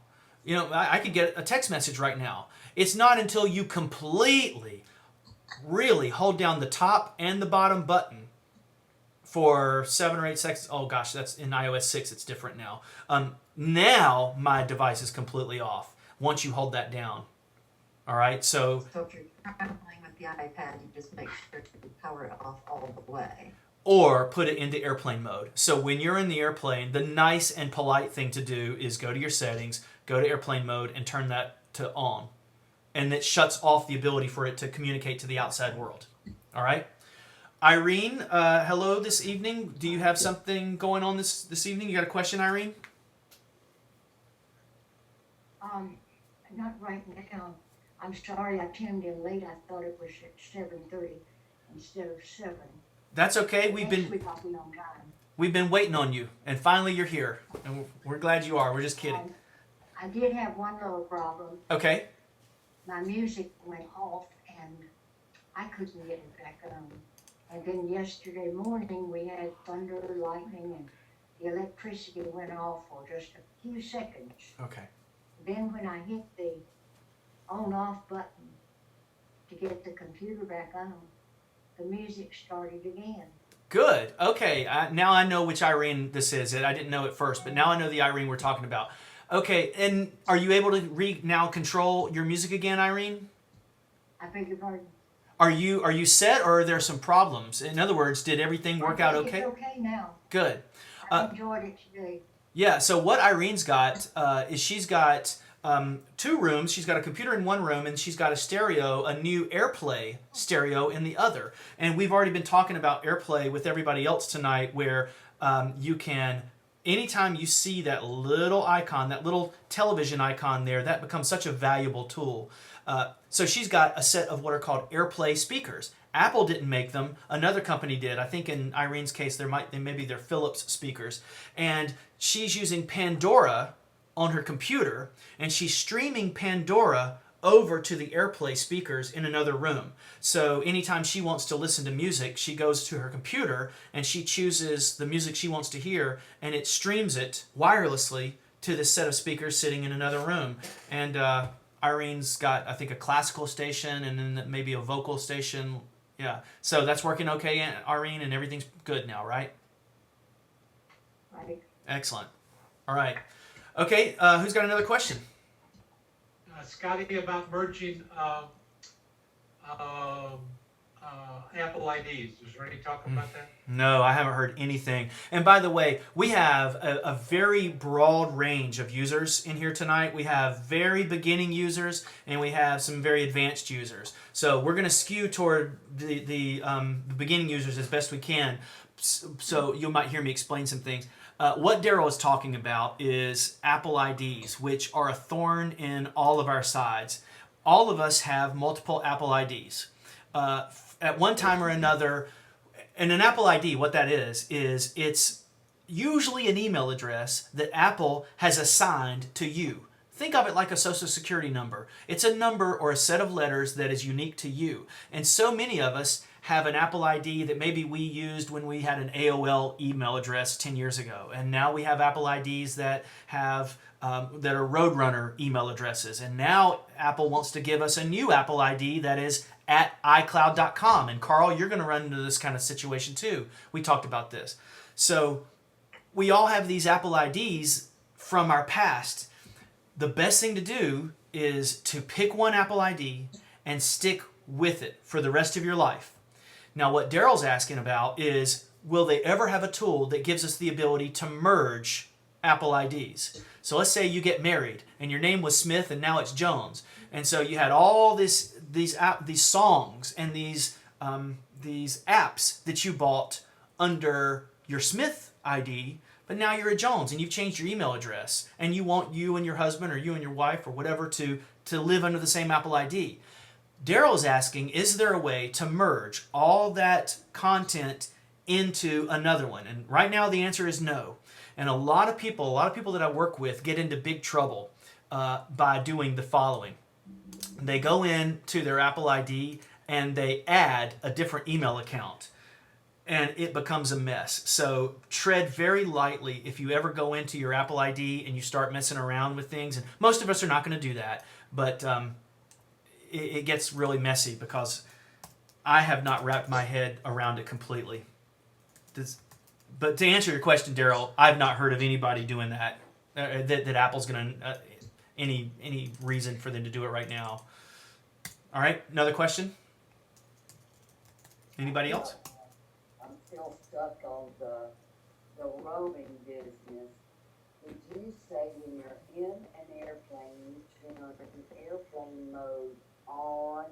I could get a text message right now. It's not until you completely, really hold down the top and the bottom button for 7 or 8 seconds. Oh gosh, that's in iOS 6. It's different now. Now my device is completely off once you hold that down. All right, so if you're traveling with the iPad, you just make sure to power it off all the way. or put it into airplane mode. So when you're in the airplane, the nice and polite thing to do is go to your settings, go to airplane mode, and turn that to on. And it shuts off the ability for it to communicate to the outside world. All right? Irene, hello this evening. Do you have something going on this evening? You got a question, Irene? Not right now. I'm sorry I tuned in late. I thought it was at 7:30 instead of 7. That's okay. Next week I'll be on time. We've been waiting on you, and finally you're here. And we're glad you are. We're just kidding. I did have one little problem. Okay. My music went off and I couldn't get it back on. And then yesterday morning we had thunder, lightning, and the electricity went off for just a few seconds. Okay. Then when I hit the on-off button to get the computer back on, the music started again. Good. Okay. Now I know which Irene this is. I didn't know at first, but now I know the Irene we're talking about. Okay. And are you able to now control your music again, Irene? I beg your pardon? Are you set, or are there some problems? In other words, did everything work out okay? It's okay now. Good. I enjoyed it today. Yeah, so what Irene's got is she's got 2 rooms. She's got a computer in one room, and she's got a new AirPlay stereo in the other. And we've already been talking about AirPlay with everybody else tonight, where you can, anytime you see that little icon, that little television icon there, that becomes such a valuable tool. So she's got a set of what are called AirPlay speakers. Apple didn't make them. Another company did. I think in Irene's case, maybe they're Philips speakers. And she's using Pandora on her computer, and she's streaming Pandora over to the AirPlay speakers in another room. So anytime she wants to listen to music, she goes to her computer and she chooses the music she wants to hear, and it streams it wirelessly to this set of speakers sitting in another room. And Irene's got, I think, a classical station and then maybe a vocal station. Yeah. So that's working okay, Irene, and everything's good now, right? Right. Excellent. All right. Okay, who's got another question? Scotty, about merging Apple IDs. Is there any talk about that? No, I haven't heard anything. And by the way, we have a very broad range of users in here tonight. We have very beginning users, and we have some very advanced users. So we're going to skew toward the beginning users as best we can. So you might hear me explain some things. What Daryl is talking about is Apple IDs, which are a thorn in all of our sides. All of us have multiple Apple IDs. At one time or another, and an Apple ID, what that is it's usually an email address that Apple has assigned to you. Think of it like a social security number. It's a number or a set of letters that is unique to you. And so many of us have an Apple ID that maybe we used when we had an AOL email address 10 years ago. And now we have Apple IDs that have that are Roadrunner email addresses. And now Apple wants to give us a new Apple ID that is at iCloud.com. And Carl, you're going to run into this kind of situation too. We talked about this. So we all have these Apple IDs from our past. The best thing to do is to pick one Apple ID and stick with it for the rest of your life. Now, what Daryl's asking about is, will they ever have a tool that gives us the ability to merge Apple IDs. So let's say you get married and your name was Smith and now it's Jones, and so you had all these songs and these apps that you bought under your Smith ID, but now you're a Jones and you've changed your email address and you want you and your husband or you and your wife or whatever to live under the same Apple ID. Daryl is asking, is there a way to merge all that content into another one? And right now the answer is no. And a lot of people that I work with get into big trouble by doing the following. They go into their Apple ID and they add a different email account, and it becomes a mess. So tread very lightly if you ever go into your Apple ID and you start messing around with things. And most of us are not going to do that, but it gets really messy because I have not wrapped my head around it completely. But to answer your question, Daryl, I've not heard of anybody doing that. That Apple's going to any reason for them to do it right now. All right, another question. Anybody else? I'm still stuck on the roaming business. Did you say when you're in an airplane, you turn the airplane mode on?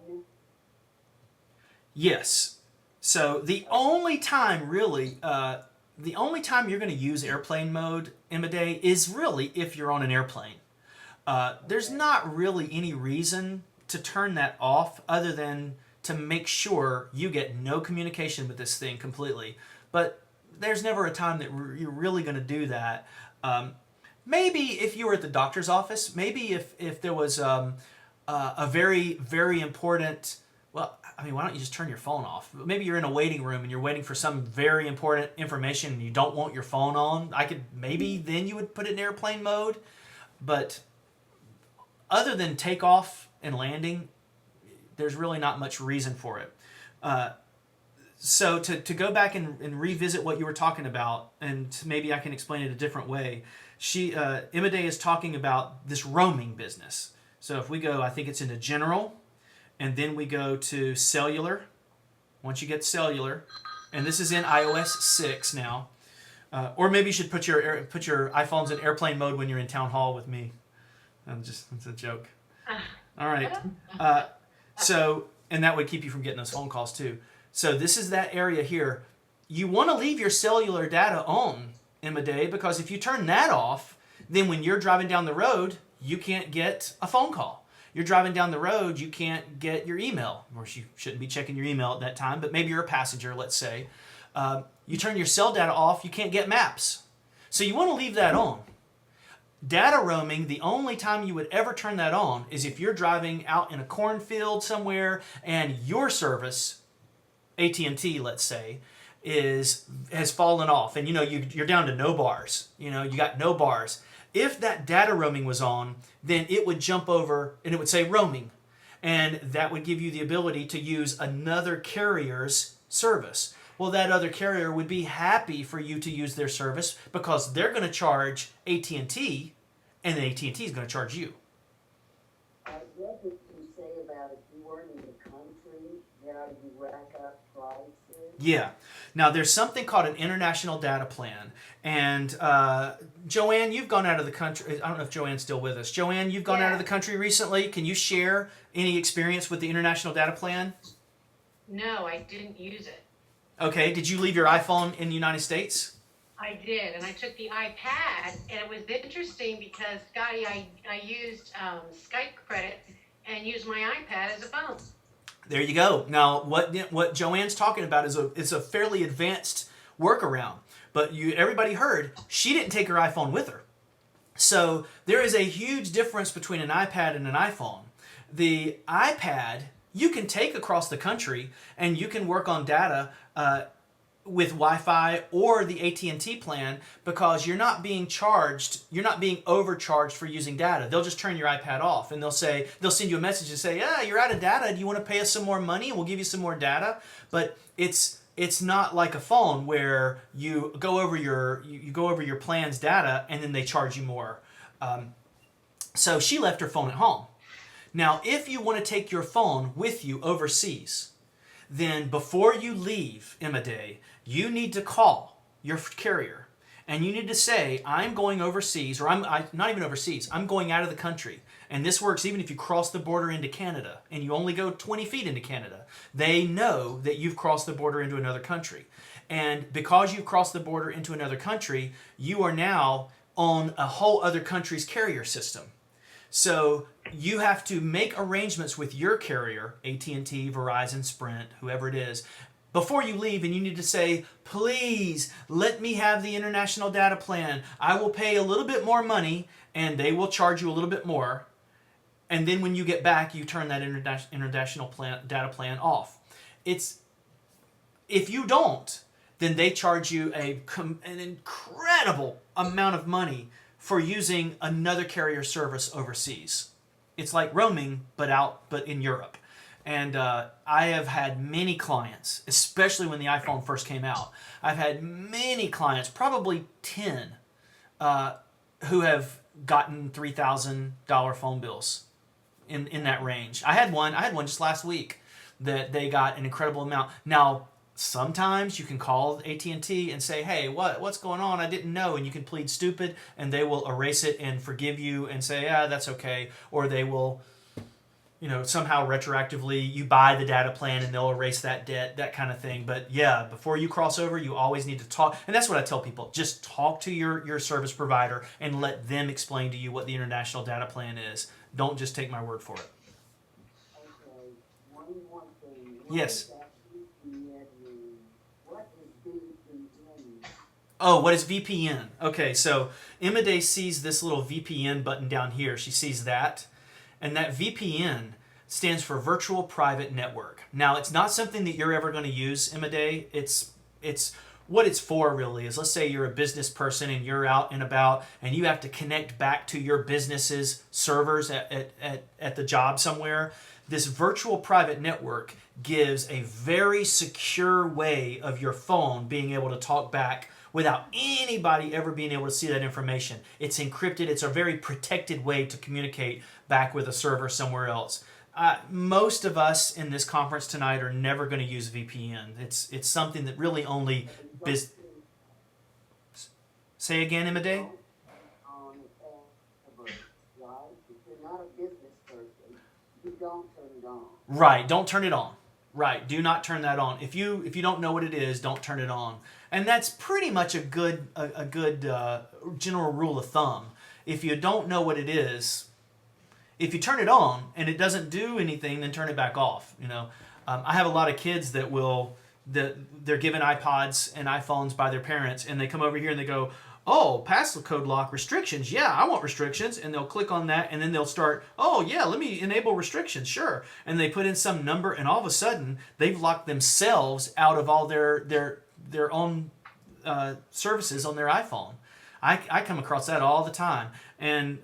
Yes. So the only time really, the only time you're going to use airplane mode, Day, is really if you're on an airplane. There's not really any reason to turn that off other than to make sure you get no communication with this thing completely. But there's never a time that you're really going to do that. Maybe if you were at the doctor's office, maybe if there was a very, very important, well, I mean, why don't you just turn your phone off? Maybe you're in a waiting room and you're waiting for some very important information and you don't want your phone on. Maybe then you would put it in airplane mode. But other than takeoff and landing, there's really not much reason for it. So to go back and revisit what you were talking about, and maybe I can explain it a different way. Emma Day is talking about this roaming business. So if we go, I think it's into general, and then we go to cellular. Once you get cellular, and this is in iOS 6 now, or maybe you should put your iPhones in airplane mode when you're in town hall with me. It's a joke. All right. So, and that would keep you from getting those phone calls too. So this is that area here. You want to leave your cellular data on, Emma Day, because if you turn that off, then when you're driving down the road, you can't get a phone call. You're driving down the road, you can't get your email. Of course, you shouldn't be checking your email at that time, but maybe you're a passenger, let's say. You turn your cell data off, you can't get maps. So you want to leave that on. Data roaming, the only time you would ever turn that on is if you're driving out in a cornfield somewhere and your service, AT&T, let's say, has fallen off, and you're down to no bars. You got no bars. If that data roaming was on, then it would jump over and it would say roaming, and that would give you the ability to use another carrier's service. Well, that other carrier would be happy for you to use their service because they're going to charge AT&T, and then AT&T is going to charge you. What did you say about if you weren't in the country, how do you rack up prices? Yeah. Now, there's something called an international data plan. And Joanne, you've gone out of the country. I don't know if Joanne's still with us. Joanne, you've gone out of the country recently. Can you share any experience with the international data plan? No, I didn't use it. Okay. Did you leave your iPhone in the United States? I did, and I took the iPad, and it was interesting because, Scotty, I used Skype credit and used my iPad as a phone. There you go. Now, what Joanne's talking about is a fairly advanced workaround. But everybody heard she didn't take her iPhone with her. So there is a huge difference between an iPad and an iPhone. The iPad you can take across the country and you can work on data with Wi-Fi or the AT&T plan because you're not being overcharged for using data. They'll just turn your iPad off and they'll send you a message and say, yeah, you're out of data. Do you want to pay us some more money? We'll give you some more data. But it's not like a phone where you go over your plan's data and then they charge you more. So she left her phone at home. Now, if you want to take your phone with you overseas, then before you leave, Emma Day, you need to call your carrier and you need to say, I'm going overseas, or not even overseas, I'm going out of the country. And this works even if you cross the border into Canada and you only go 20 feet into Canada. They know that you've crossed the border into another country. And because you've crossed the border into another country, you are now on a whole other country's carrier system. So you have to make arrangements with your carrier, AT&T, Verizon, Sprint, whoever it is, before you leave, and you need to say, please let me have the international data plan. I will pay a little bit more money and they will charge you a little bit more. And then when you get back, you turn that international data plan off. If you don't, then they charge you an incredible amount of money for using another carrier service overseas. It's like roaming, but in Europe. And I have had many clients, especially when the iPhone first came out. I've had many clients, probably 10, who have gotten $3,000 phone bills in that range. I had one just last week that they got an incredible amount. Now, sometimes you can call AT&T and say, hey, what's going on? I didn't know. And you can plead stupid, and they will erase it and forgive you and say, yeah, that's okay. Or they will, somehow retroactively, you buy the data plan and they'll erase that debt, that kind of thing. But yeah, before you cross over, you always need to talk. And that's what I tell people. Just talk to your service provider and let them explain to you what the international data plan is. Don't just take my word for it. Okay, one more thing. Yes. What is VPN? Oh, what is VPN? Okay, so Emma Day sees this little VPN button down here. She sees that. And that VPN stands for Virtual Private Network. Now, it's not something that you're ever going to use, Emma Day. It's what it's for, really, is let's say you're a business person and you're out and about and you have to connect back to your business's servers at the job somewhere. This virtual private network gives a very secure way of your phone being able to talk back without anybody ever being able to see that information. It's encrypted. It's a very protected way to communicate back with a server somewhere else. Most of us in this conference tonight are never going to use VPN. It's something that really only Say again, Emma Day? On Everest, right? If you're not a business person, you don't turn it on. Right, don't turn it on. Right, do not turn that on. If you don't know what it is, don't turn it on. And that's pretty much a good general rule of thumb. If you don't know what it is, if you turn it on and it doesn't do anything, then turn it back off. I have a lot of kids that they're given iPods and iPhones by their parents, and they come over here and they go, oh, passcode lock restrictions. Yeah, I want restrictions. And they'll click on that, and then they'll start, oh, yeah, let me enable restrictions. Sure. And they put in some number, and all of a sudden, they've locked themselves out of all their own services on their iPhone. I come across that all the time. And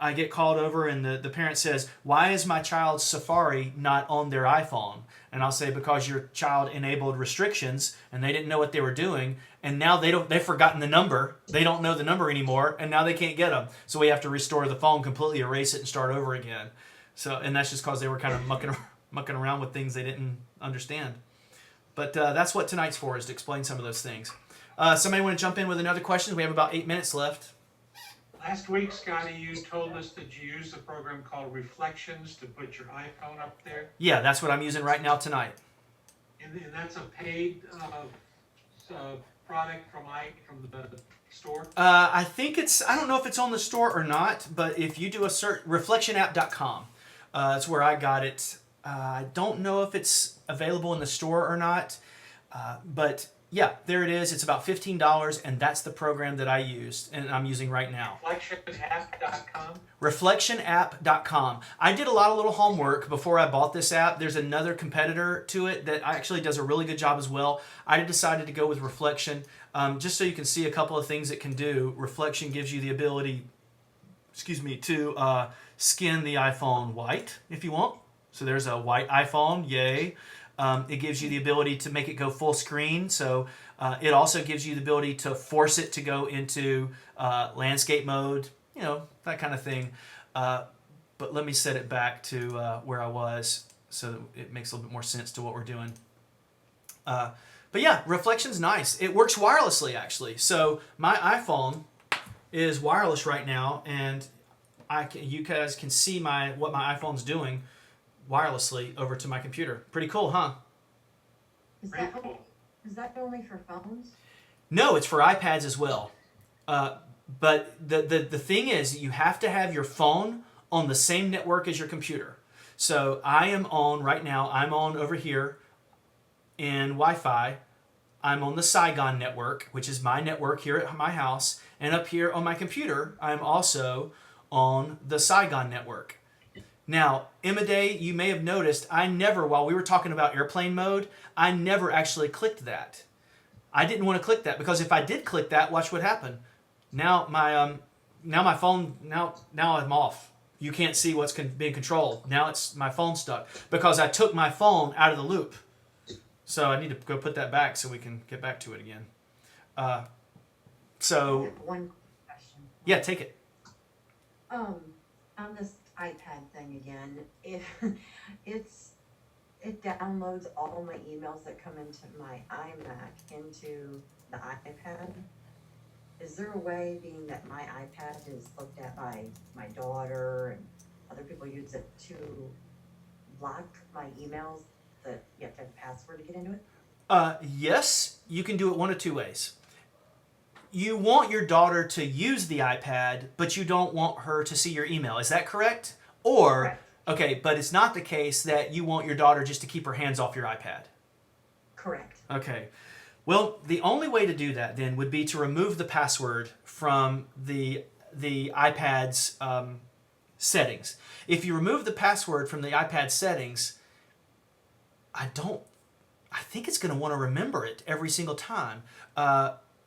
I get called over, and the parent says, why is my child's Safari not on their iPhone? And I'll say, because your child enabled restrictions and they didn't know what they were doing, and now they've forgotten the number. They don't know the number anymore, and now they can't get them. So we have to restore the phone, completely erase it, and start over again. And that's just because they were kind of mucking around with things they didn't understand. But that's what tonight's for, is to explain some of those things. Somebody want to jump in with another question? We have about 8 minutes left. Last week, Scotty, you told us that you used a program called Reflections to put your iPhone up there. Yeah, that's what I'm using right now tonight. And that's a paid product from the store? I think I don't know if it's on the store or not, but if you do a search, reflectionapp.com, that's where I got it. I don't know if it's available in the store or not, but yeah, there it is. It's about $15, and that's the program that I used and I'm using right now. Reflectionapp.com? Reflectionapp.com. I did a lot of little homework before I bought this app. There's another competitor to it that actually does a really good job as well. I decided to go with Reflection. Just so you can see a couple of things it can do. Reflection gives you the ability, to skin the iPhone white if you want. So there's a white iPhone, yay. It gives you the ability to make it go full screen. So it also gives you the ability to force it to go into landscape mode, that kind of thing. But let me set it back to where I was so it makes a little bit more sense to what we're doing. But yeah, Reflection's nice. It works wirelessly, actually. So my iPhone is wireless right now, and you guys can see what my iPhone's doing wirelessly over to my computer. Pretty cool, huh? Pretty cool. Is that only for phones? No, it's for iPads as well. But the thing is, you have to have your phone on the same network as your computer. So I'm on over here in Wi-Fi. I'm on the Saigon network, which is my network here at my house. And up here on my computer, I'm also on the Saigon network. Now, Day, you may have noticed, while we were talking about airplane mode, I never actually clicked that. I didn't want to click that because if I did click that, watch what happened. Now my phone, now I'm off. You can't see what's being controlled. Now it's my phone stuck because I took my phone out of the loop. So I need to go put that back so we can get back to it again. I So have one question. yeah, take it. On this iPad thing again, it downloads all my emails that come into my iMac into the iPad. Is there a way, being that my iPad is looked at by my daughter and other people use it, to block my emails that you have to have a password to get into it? Yes, you can do it one of two ways. You want your daughter to use the iPad, but you don't want her to see your email. Is that correct? Or, Correct. okay, but it's not the case that you want your daughter just to keep her hands off your iPad. Correct. Okay. Well, the only way to do that then would be to remove the password from the iPad's settings. If you remove the password from the iPad settings, I think it's going to want to remember it every single time.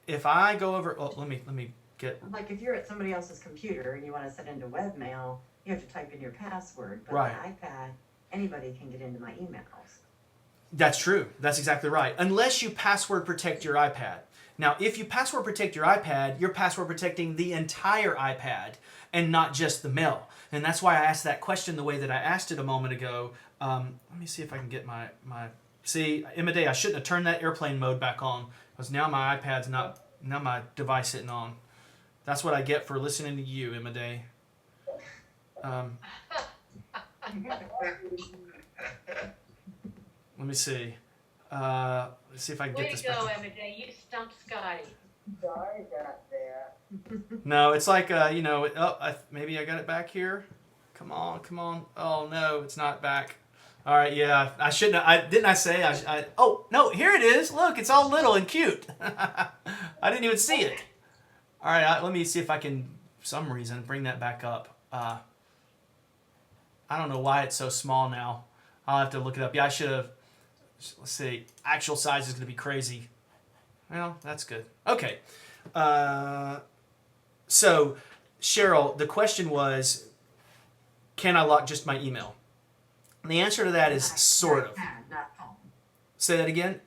If I go over, let me get Like if you're at somebody else's computer and you want to send into webmail, you have to type in your password. But Right. the iPad, anybody can get into my emails. That's true. That's exactly right. Unless you password protect your iPad. Now, if you password protect your iPad, you're password protecting the entire iPad and not just the mail. And that's why I asked that question the way that I asked it a moment ago. Let me see if I can get my see, Day, I shouldn't have turned that airplane mode back on because now my iPad's not, now my device isn't on. That's what I get for listening to you, Day. Let me see. Let's see if I can Way get this to go, back. Emma Day. You stumped Scotty. Sorry about that. No, it's like, maybe I got it back here. Come on. Oh, no, it's not back. All right, yeah, I shouldn't have. Didn't I say? Oh, no, here it is. Look, it's all little and cute. I didn't even see it. All right, let me see if I can, for some reason, bring that back up. I don't know why it's so small now. I'll have to look it up. Yeah, I should have. Let's see. Actual size is going to be crazy. Well, that's good. Okay. So, Cheryl, the question was, can I lock just my email? And the answer to that is sort of. iPad, not phone. Say that again?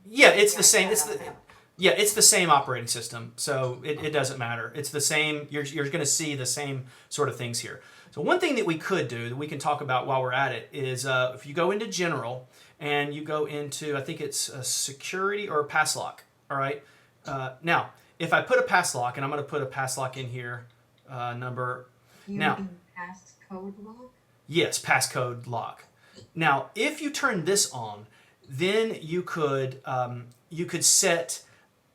Yeah, it's the same. It's iPad, the iPad. yeah, it's the same operating system. So it doesn't matter. It's the same. You're going to see the same sort of things here. So one thing that we could do that we can talk about while we're at it is if you go into General and you go into, I think it's Security or Pass Lock. All right. Now, if I put a pass lock, and I'm going to put a pass lock in here, number. You Now- mean passcode lock? Yes, passcode lock. Now, if you turn this on, then you could set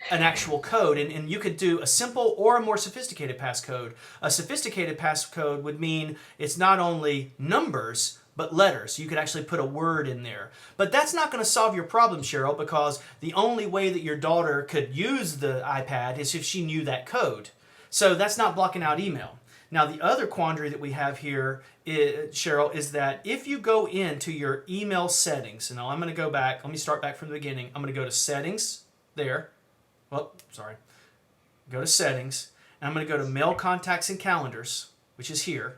an actual code, and you could do a simple or a more sophisticated passcode. A sophisticated passcode would mean it's not only numbers, but letters. You could actually put a word in there. But that's not going to solve your problem, Cheryl, because the only way that your daughter could use the iPad is if she knew that code. So that's not blocking out email. Now, the other quandary that we have here, Cheryl, is that if you go into your email settings, and now I'm going to go back, let me start back from the beginning. I'm going to go to settings, there. Well, sorry. Go to settings, and I'm going to go to mail contacts and calendars, which is here.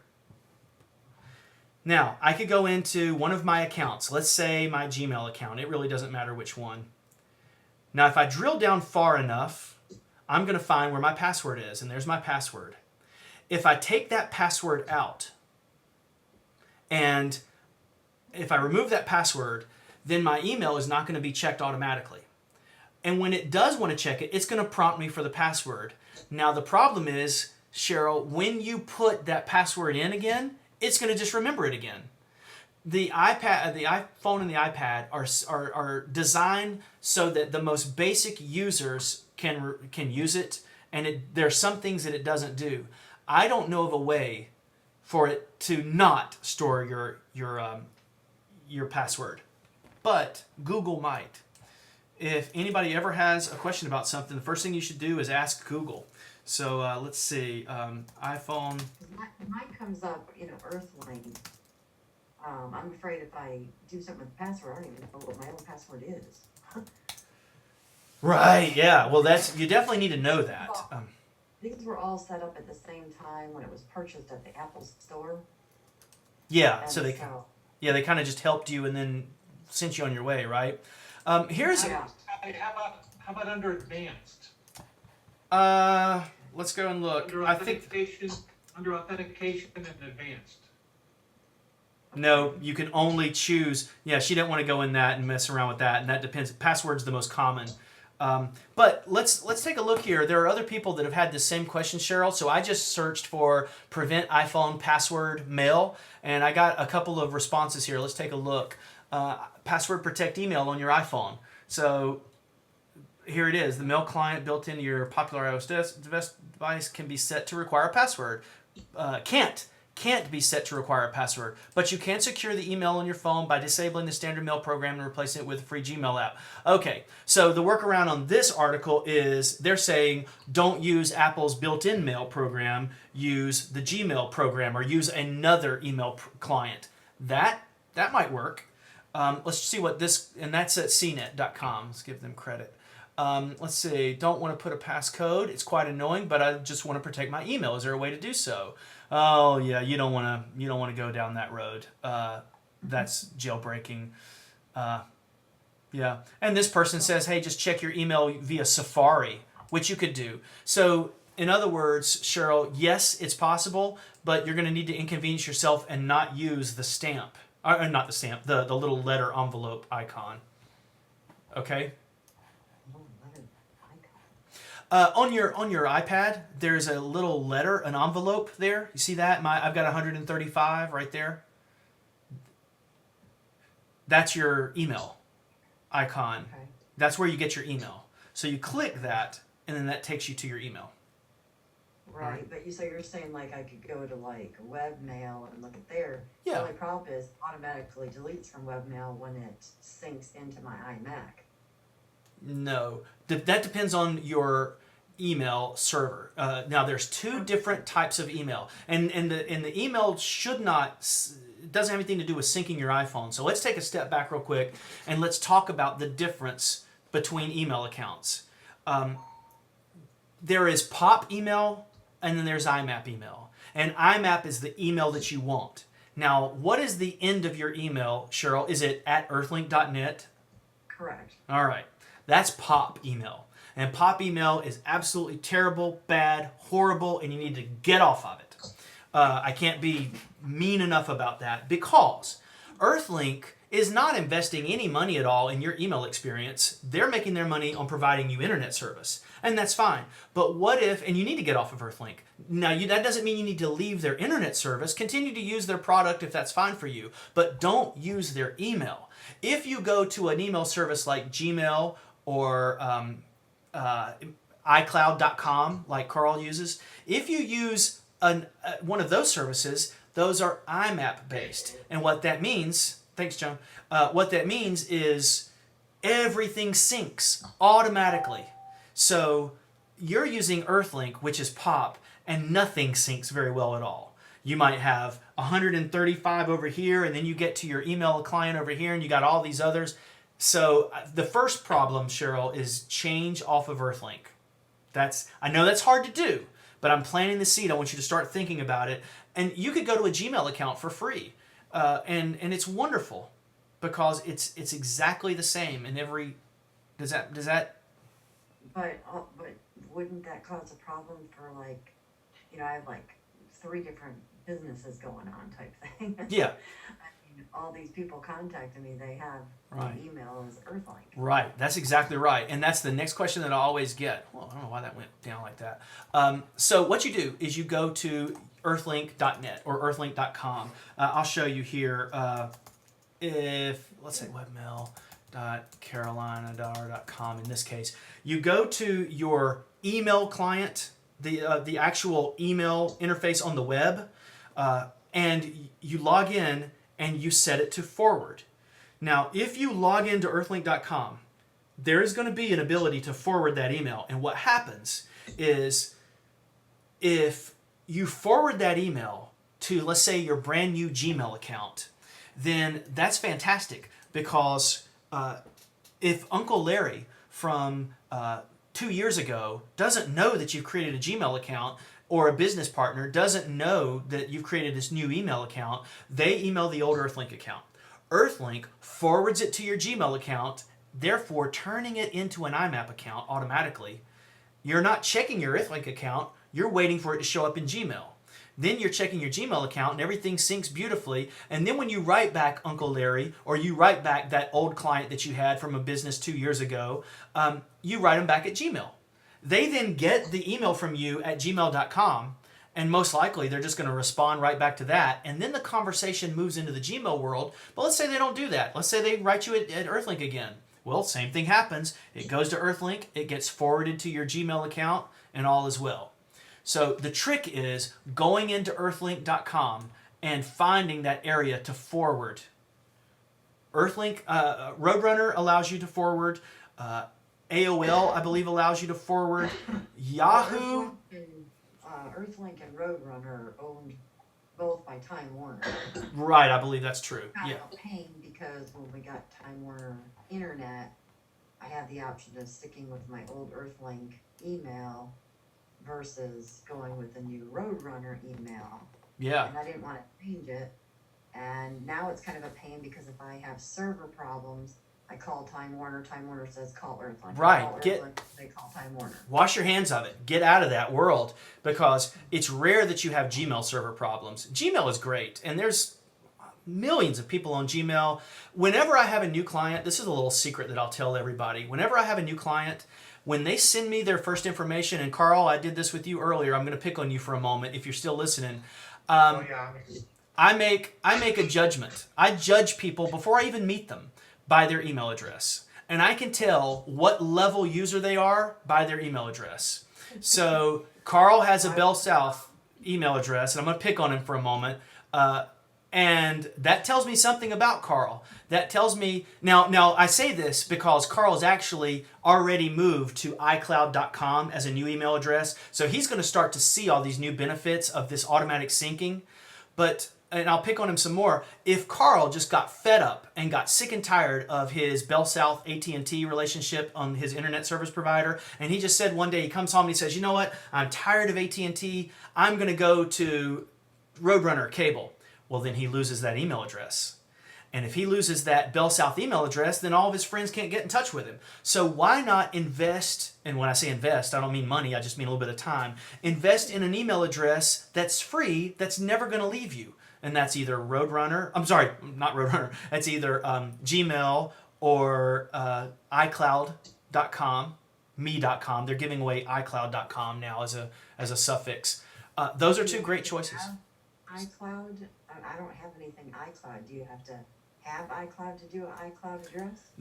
Now, I could go into one of my accounts. Let's say my Gmail account. It really doesn't matter which one. Now, if I drill down far enough, I'm going to find where my password is, and there's my password. If I take that password out, and if I remove that password, then my email is not going to be checked automatically. And when it does want to check it, it's going to prompt me for the password. Now, the problem is, Cheryl, when you put that password in again, it's going to just remember it again. The iPhone and the iPad are designed so that the most basic users can use it, and there are some things that it doesn't do. I don't know of a way for it to not store your password, but Google might. If anybody ever has a question about something, the first thing you should do is ask Google. So let's see, iPhone. Mine comes up, Earthlink. I'm afraid if I do something with the password, I don't even know what my own password is. Right, yeah. Well, you definitely need to know that. These were all set up at the same time when it was purchased at the Apple store. Yeah, And so they kind of just helped you and then sent you on your way, right? Here's Yeah. How about under advanced? let's go and look. Under I think authentication and advanced. no, you can only choose. Yeah, she didn't want to go in that and mess around with that, and that depends. Password's the most common. But let's take a look here. There are other people that have had the same question, Cheryl. So I just searched for prevent iPhone password mail, and I got a couple of responses here. Let's take a look. Password protect email on your iPhone. So here it is. The mail client built into your popular iOS device can be set to require a password. Can't be set to require a password, but you can secure the email on your phone by disabling the standard mail program and replacing it with a free Gmail app. Okay, so the workaround on this article is they're saying don't use Apple's built-in mail program, use the Gmail program or use another email client. That might work. Let's see what this, and that's at cnet.com. Let's give them credit. Let's see, don't want to put a passcode. It's quite annoying, but I just want to protect my email. Is there a way to do so? Oh yeah, you don't want to go down that road. That's jailbreaking. Yeah, and this person says, hey, just check your email via Safari, which you could do. So in other words, Cheryl, yes, it's possible, but you're going to need to inconvenience yourself and not use the stamp, or not the stamp, the little letter envelope icon. Okay. On your iPad, there's a little letter, an envelope there. You see that? I've got 135 right there. That's your email icon. Okay. That's where you get your email. So you click that, and then that takes you to your email. Right, but you're saying like I could go to like webmail and look at there. Yeah. The only problem is automatically deletes from webmail when it syncs into my iMac. No, that depends on your email server. Now, there's two different types of email, and the email should not. It doesn't have anything to do with syncing your iPhone. So let's take a step back real quick and let's talk about the difference between email accounts. There is POP email, and then there's IMAP email, and IMAP is the email that you want. Now, what is the end of your email, Cheryl? Is it at earthlink.net? Correct. All right. That's POP email. And POP email is absolutely terrible, bad, horrible, and you need to get off of it. I can't be mean enough about that because Earthlink is not investing any money at all in your email experience. They're making their money on providing you internet service, and that's fine. But what if, and you need to get off of Earthlink. Now, that doesn't mean you need to leave their internet service. Continue to use their product if that's fine for you, but don't use their email. If you go to an email service like Gmail or iCloud.com, like Carl uses, if you use one of those services, those are IMAP based. And what that means, thanks, John, what that means is everything syncs automatically. So you're using Earthlink, which is POP, and nothing syncs very well at all. You might have 135 over here, and then you get to your email client over here, and you got all these others. So the first problem, Cheryl, is change off of Earthlink. I know that's hard to do, but I'm planting the seed. I want you to start thinking about it. And you could go to a Gmail account for free, and it's wonderful because it's exactly the same in every. Does that? But wouldn't that cause a problem for like, I have like 3 different businesses going on type thing. Yeah. I mean, all these people contacting me, they have Right. an email as Earthlink. Right, that's exactly right. And that's the next question that I always get. Well, I don't know why that went down like that. So what you do is you go to earthlink.net or earthlink.com. I'll show you here. If, let's say webmail.carolinadar.com in this case. You go to your email client, the actual email interface on the web, and you log in and you set it to forward. Now, if you log into earthlink.com, there is going to be an ability to forward that email. And what happens is if you forward that email to, let's say, your brand new Gmail account, then that's fantastic because if Uncle Larry from 2 years ago doesn't know that you've created a Gmail account, or a business partner doesn't know that you've created this new email account, they email the old Earthlink account. Earthlink forwards it to your Gmail account, therefore turning it into an IMAP account automatically. You're not checking your Earthlink account, you're waiting for it to show up in Gmail. Then you're checking your Gmail account and everything syncs beautifully. And then when you write back Uncle Larry, or you write back that old client that you had from a business 2 years ago, you write them back at Gmail. They then get the email from you at gmail.com, and most likely they're just going to respond right back to that. And then the conversation moves into the Gmail world. But let's say they don't do that. Let's say they write you at Earthlink again. Well, same thing happens. It goes to Earthlink, it gets forwarded to your Gmail account, and all is well. So the trick is going into earthlink.com and finding that area to forward. Earthlink, Roadrunner allows you to forward. AOL, I believe, allows you to forward. Yahoo. Earthlink and Roadrunner are owned both by Time Warner. Right, I believe that's true. Kind Yeah. of a pain because when we got Time Warner Internet, I had the option of sticking with my old Earthlink email versus going with the new Roadrunner email. Yeah. And I didn't want to change it. And now it's kind of a pain because if I have server problems, I call Time Warner. Time Warner says call Earthlink. Right. I call Earthlink, they call Time Warner. Wash your hands of it. Get out of that world because it's rare that you have Gmail server problems. Gmail is great, and there's millions of people on Gmail. Whenever I have a new client, this is a little secret that I'll tell everybody. Whenever I have a new client, when they send me their first information, and Carl, I did this with you earlier. I'm going to pick on you for a moment if you're still listening. Oh, yeah. I make a judgment. I judge people before I even meet them by their email address. And I can tell what level user they are by their email address. So Carl has a Bell South email address, and I'm going to pick on him for a moment. And that tells me something about Carl. That tells me, now I say this because Carl's actually already moved to iCloud.com as a new email address. So he's going to start to see all these new benefits of this automatic syncing. But, and I'll pick on him some more, if Carl just got fed up and got sick and tired of his Bell South AT&T relationship on his internet service provider, and he just said one day, he comes home and he says, you know what, I'm tired of AT&T, I'm going to go to Roadrunner Cable. Well, then he loses that email address. And if he loses that Bell South email address, then all of his friends can't get in touch with him. So why not invest, and when I say invest, I don't mean money, I just mean a little bit of time. Invest in an email address that's free, that's never going to leave you. And that's either Roadrunner, I'm sorry, not Roadrunner, that's either Gmail or iCloud.com, me.com. They're giving away iCloud.com now as a suffix. Those are two great choices. iCloud? I don't have anything iCloud. Do you have to have iCloud to do an iCloud address?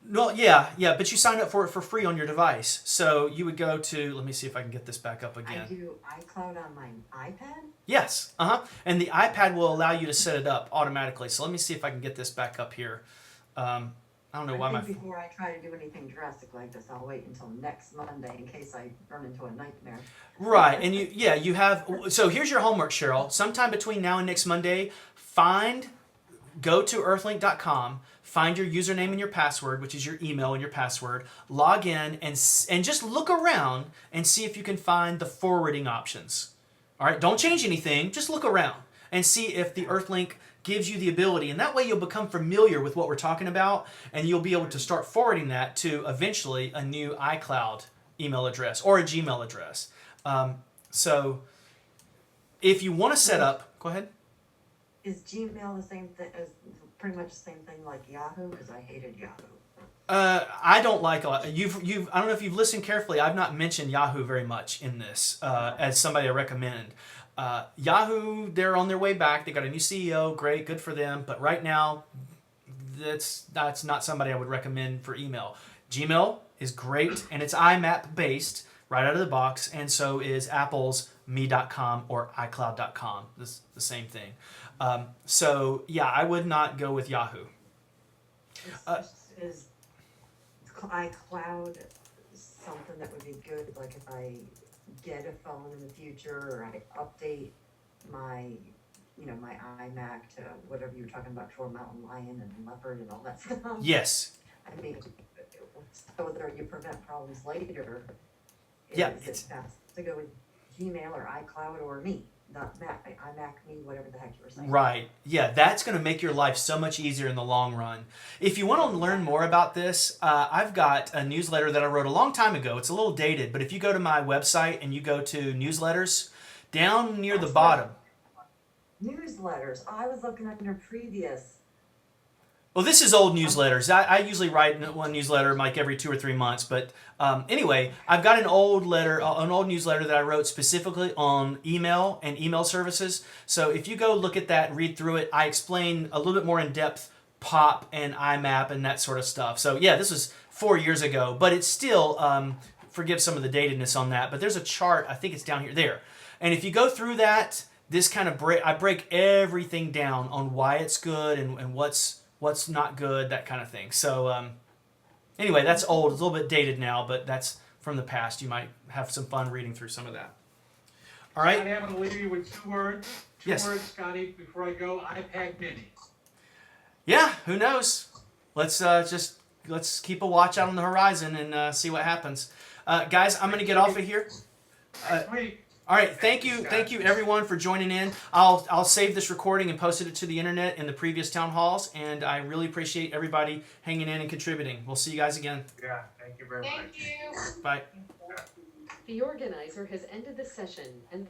No, yeah, but you sign up for it for free on your device. So you would go to, let me see if I can get this back up again. I do iCloud on my iPad? Yes, and the iPad will allow you to set it up automatically. So let me see if I can get this back up here. I don't know why my... Before I try to do anything drastic like this, I'll wait until next Monday in case I run into a nightmare. Right, and you have, so here's your homework, Cheryl. Sometime between now and next Monday, go to earthlink.com, find your username and your password, which is your email and your password, log in, and just look around and see if you can find the forwarding options. All right, don't change anything, just look around and see if the Earthlink gives you the ability, and that way you'll become familiar with what we're talking about, and you'll be able to start forwarding that to eventually a new iCloud email address or a Gmail address. So if you want to set up, go ahead. Is Gmail the same thing, is pretty much the same thing like Yahoo? Because I hated Yahoo. I don't like you've I don't know if you've listened carefully. I've not mentioned Yahoo very much in this as somebody I recommend. Yahoo, they're on their way back. They got a new CEO, great, good for them. But right now, that's not somebody I would recommend for email. Gmail is great, and it's IMAP based right out of the box, and so is Apple's Me.com or iCloud.com. This the same thing. So yeah, I would not go with Yahoo. Is iCloud something that would be good, like if I get a phone in the future, or I update my, my iMac to whatever you were talking about, Shore Mountain Lion and Leopard and all that stuff? Yes. I mean, so that you prevent problems later. Yeah, Is it best to go with Gmail or iCloud or Me? Not Mac, iMac, Me, whatever the heck you were saying. Right. Yeah, that's going to make your life so much easier in the long run. If you want to learn more about this, I've got a newsletter that I wrote a long time ago. It's a little dated, but if you go to my website and you go to newsletters, down near the bottom. Newsletters. I was looking under previous. Well, this is old newsletters. I usually write one newsletter like every 2 or 3 months. But anyway, I've got an old newsletter that I wrote specifically on email and email services. So if you go look at that and read through it, I explain a little bit more in depth POP and IMAP and that sort of stuff. So yeah, this was 4 years ago, but it's still, forgive some of the datedness on that, but there's a chart, I think it's down here, there. And if you go through that, this kind of I break everything down on why it's good and what's not good, that kind of thing. So anyway, that's old. It's a little bit dated now, but that's from the past. You might have some fun reading through some of that. All right? Scotty, I'm going to leave you with 2 words. Two Yes. words, Scotty, before I go. iPad mini. Yeah, who knows? Let's keep a watch out on the horizon and see what happens. Guys, I'm going to get off of here. Next week. All right, thank you everyone for joining in. I'll save this recording and post it to the internet in the previous town halls, and I really appreciate everybody hanging in and contributing. We'll see you guys again. Yeah, thank you very much. Thank you. Bye. The organizer has ended the session, and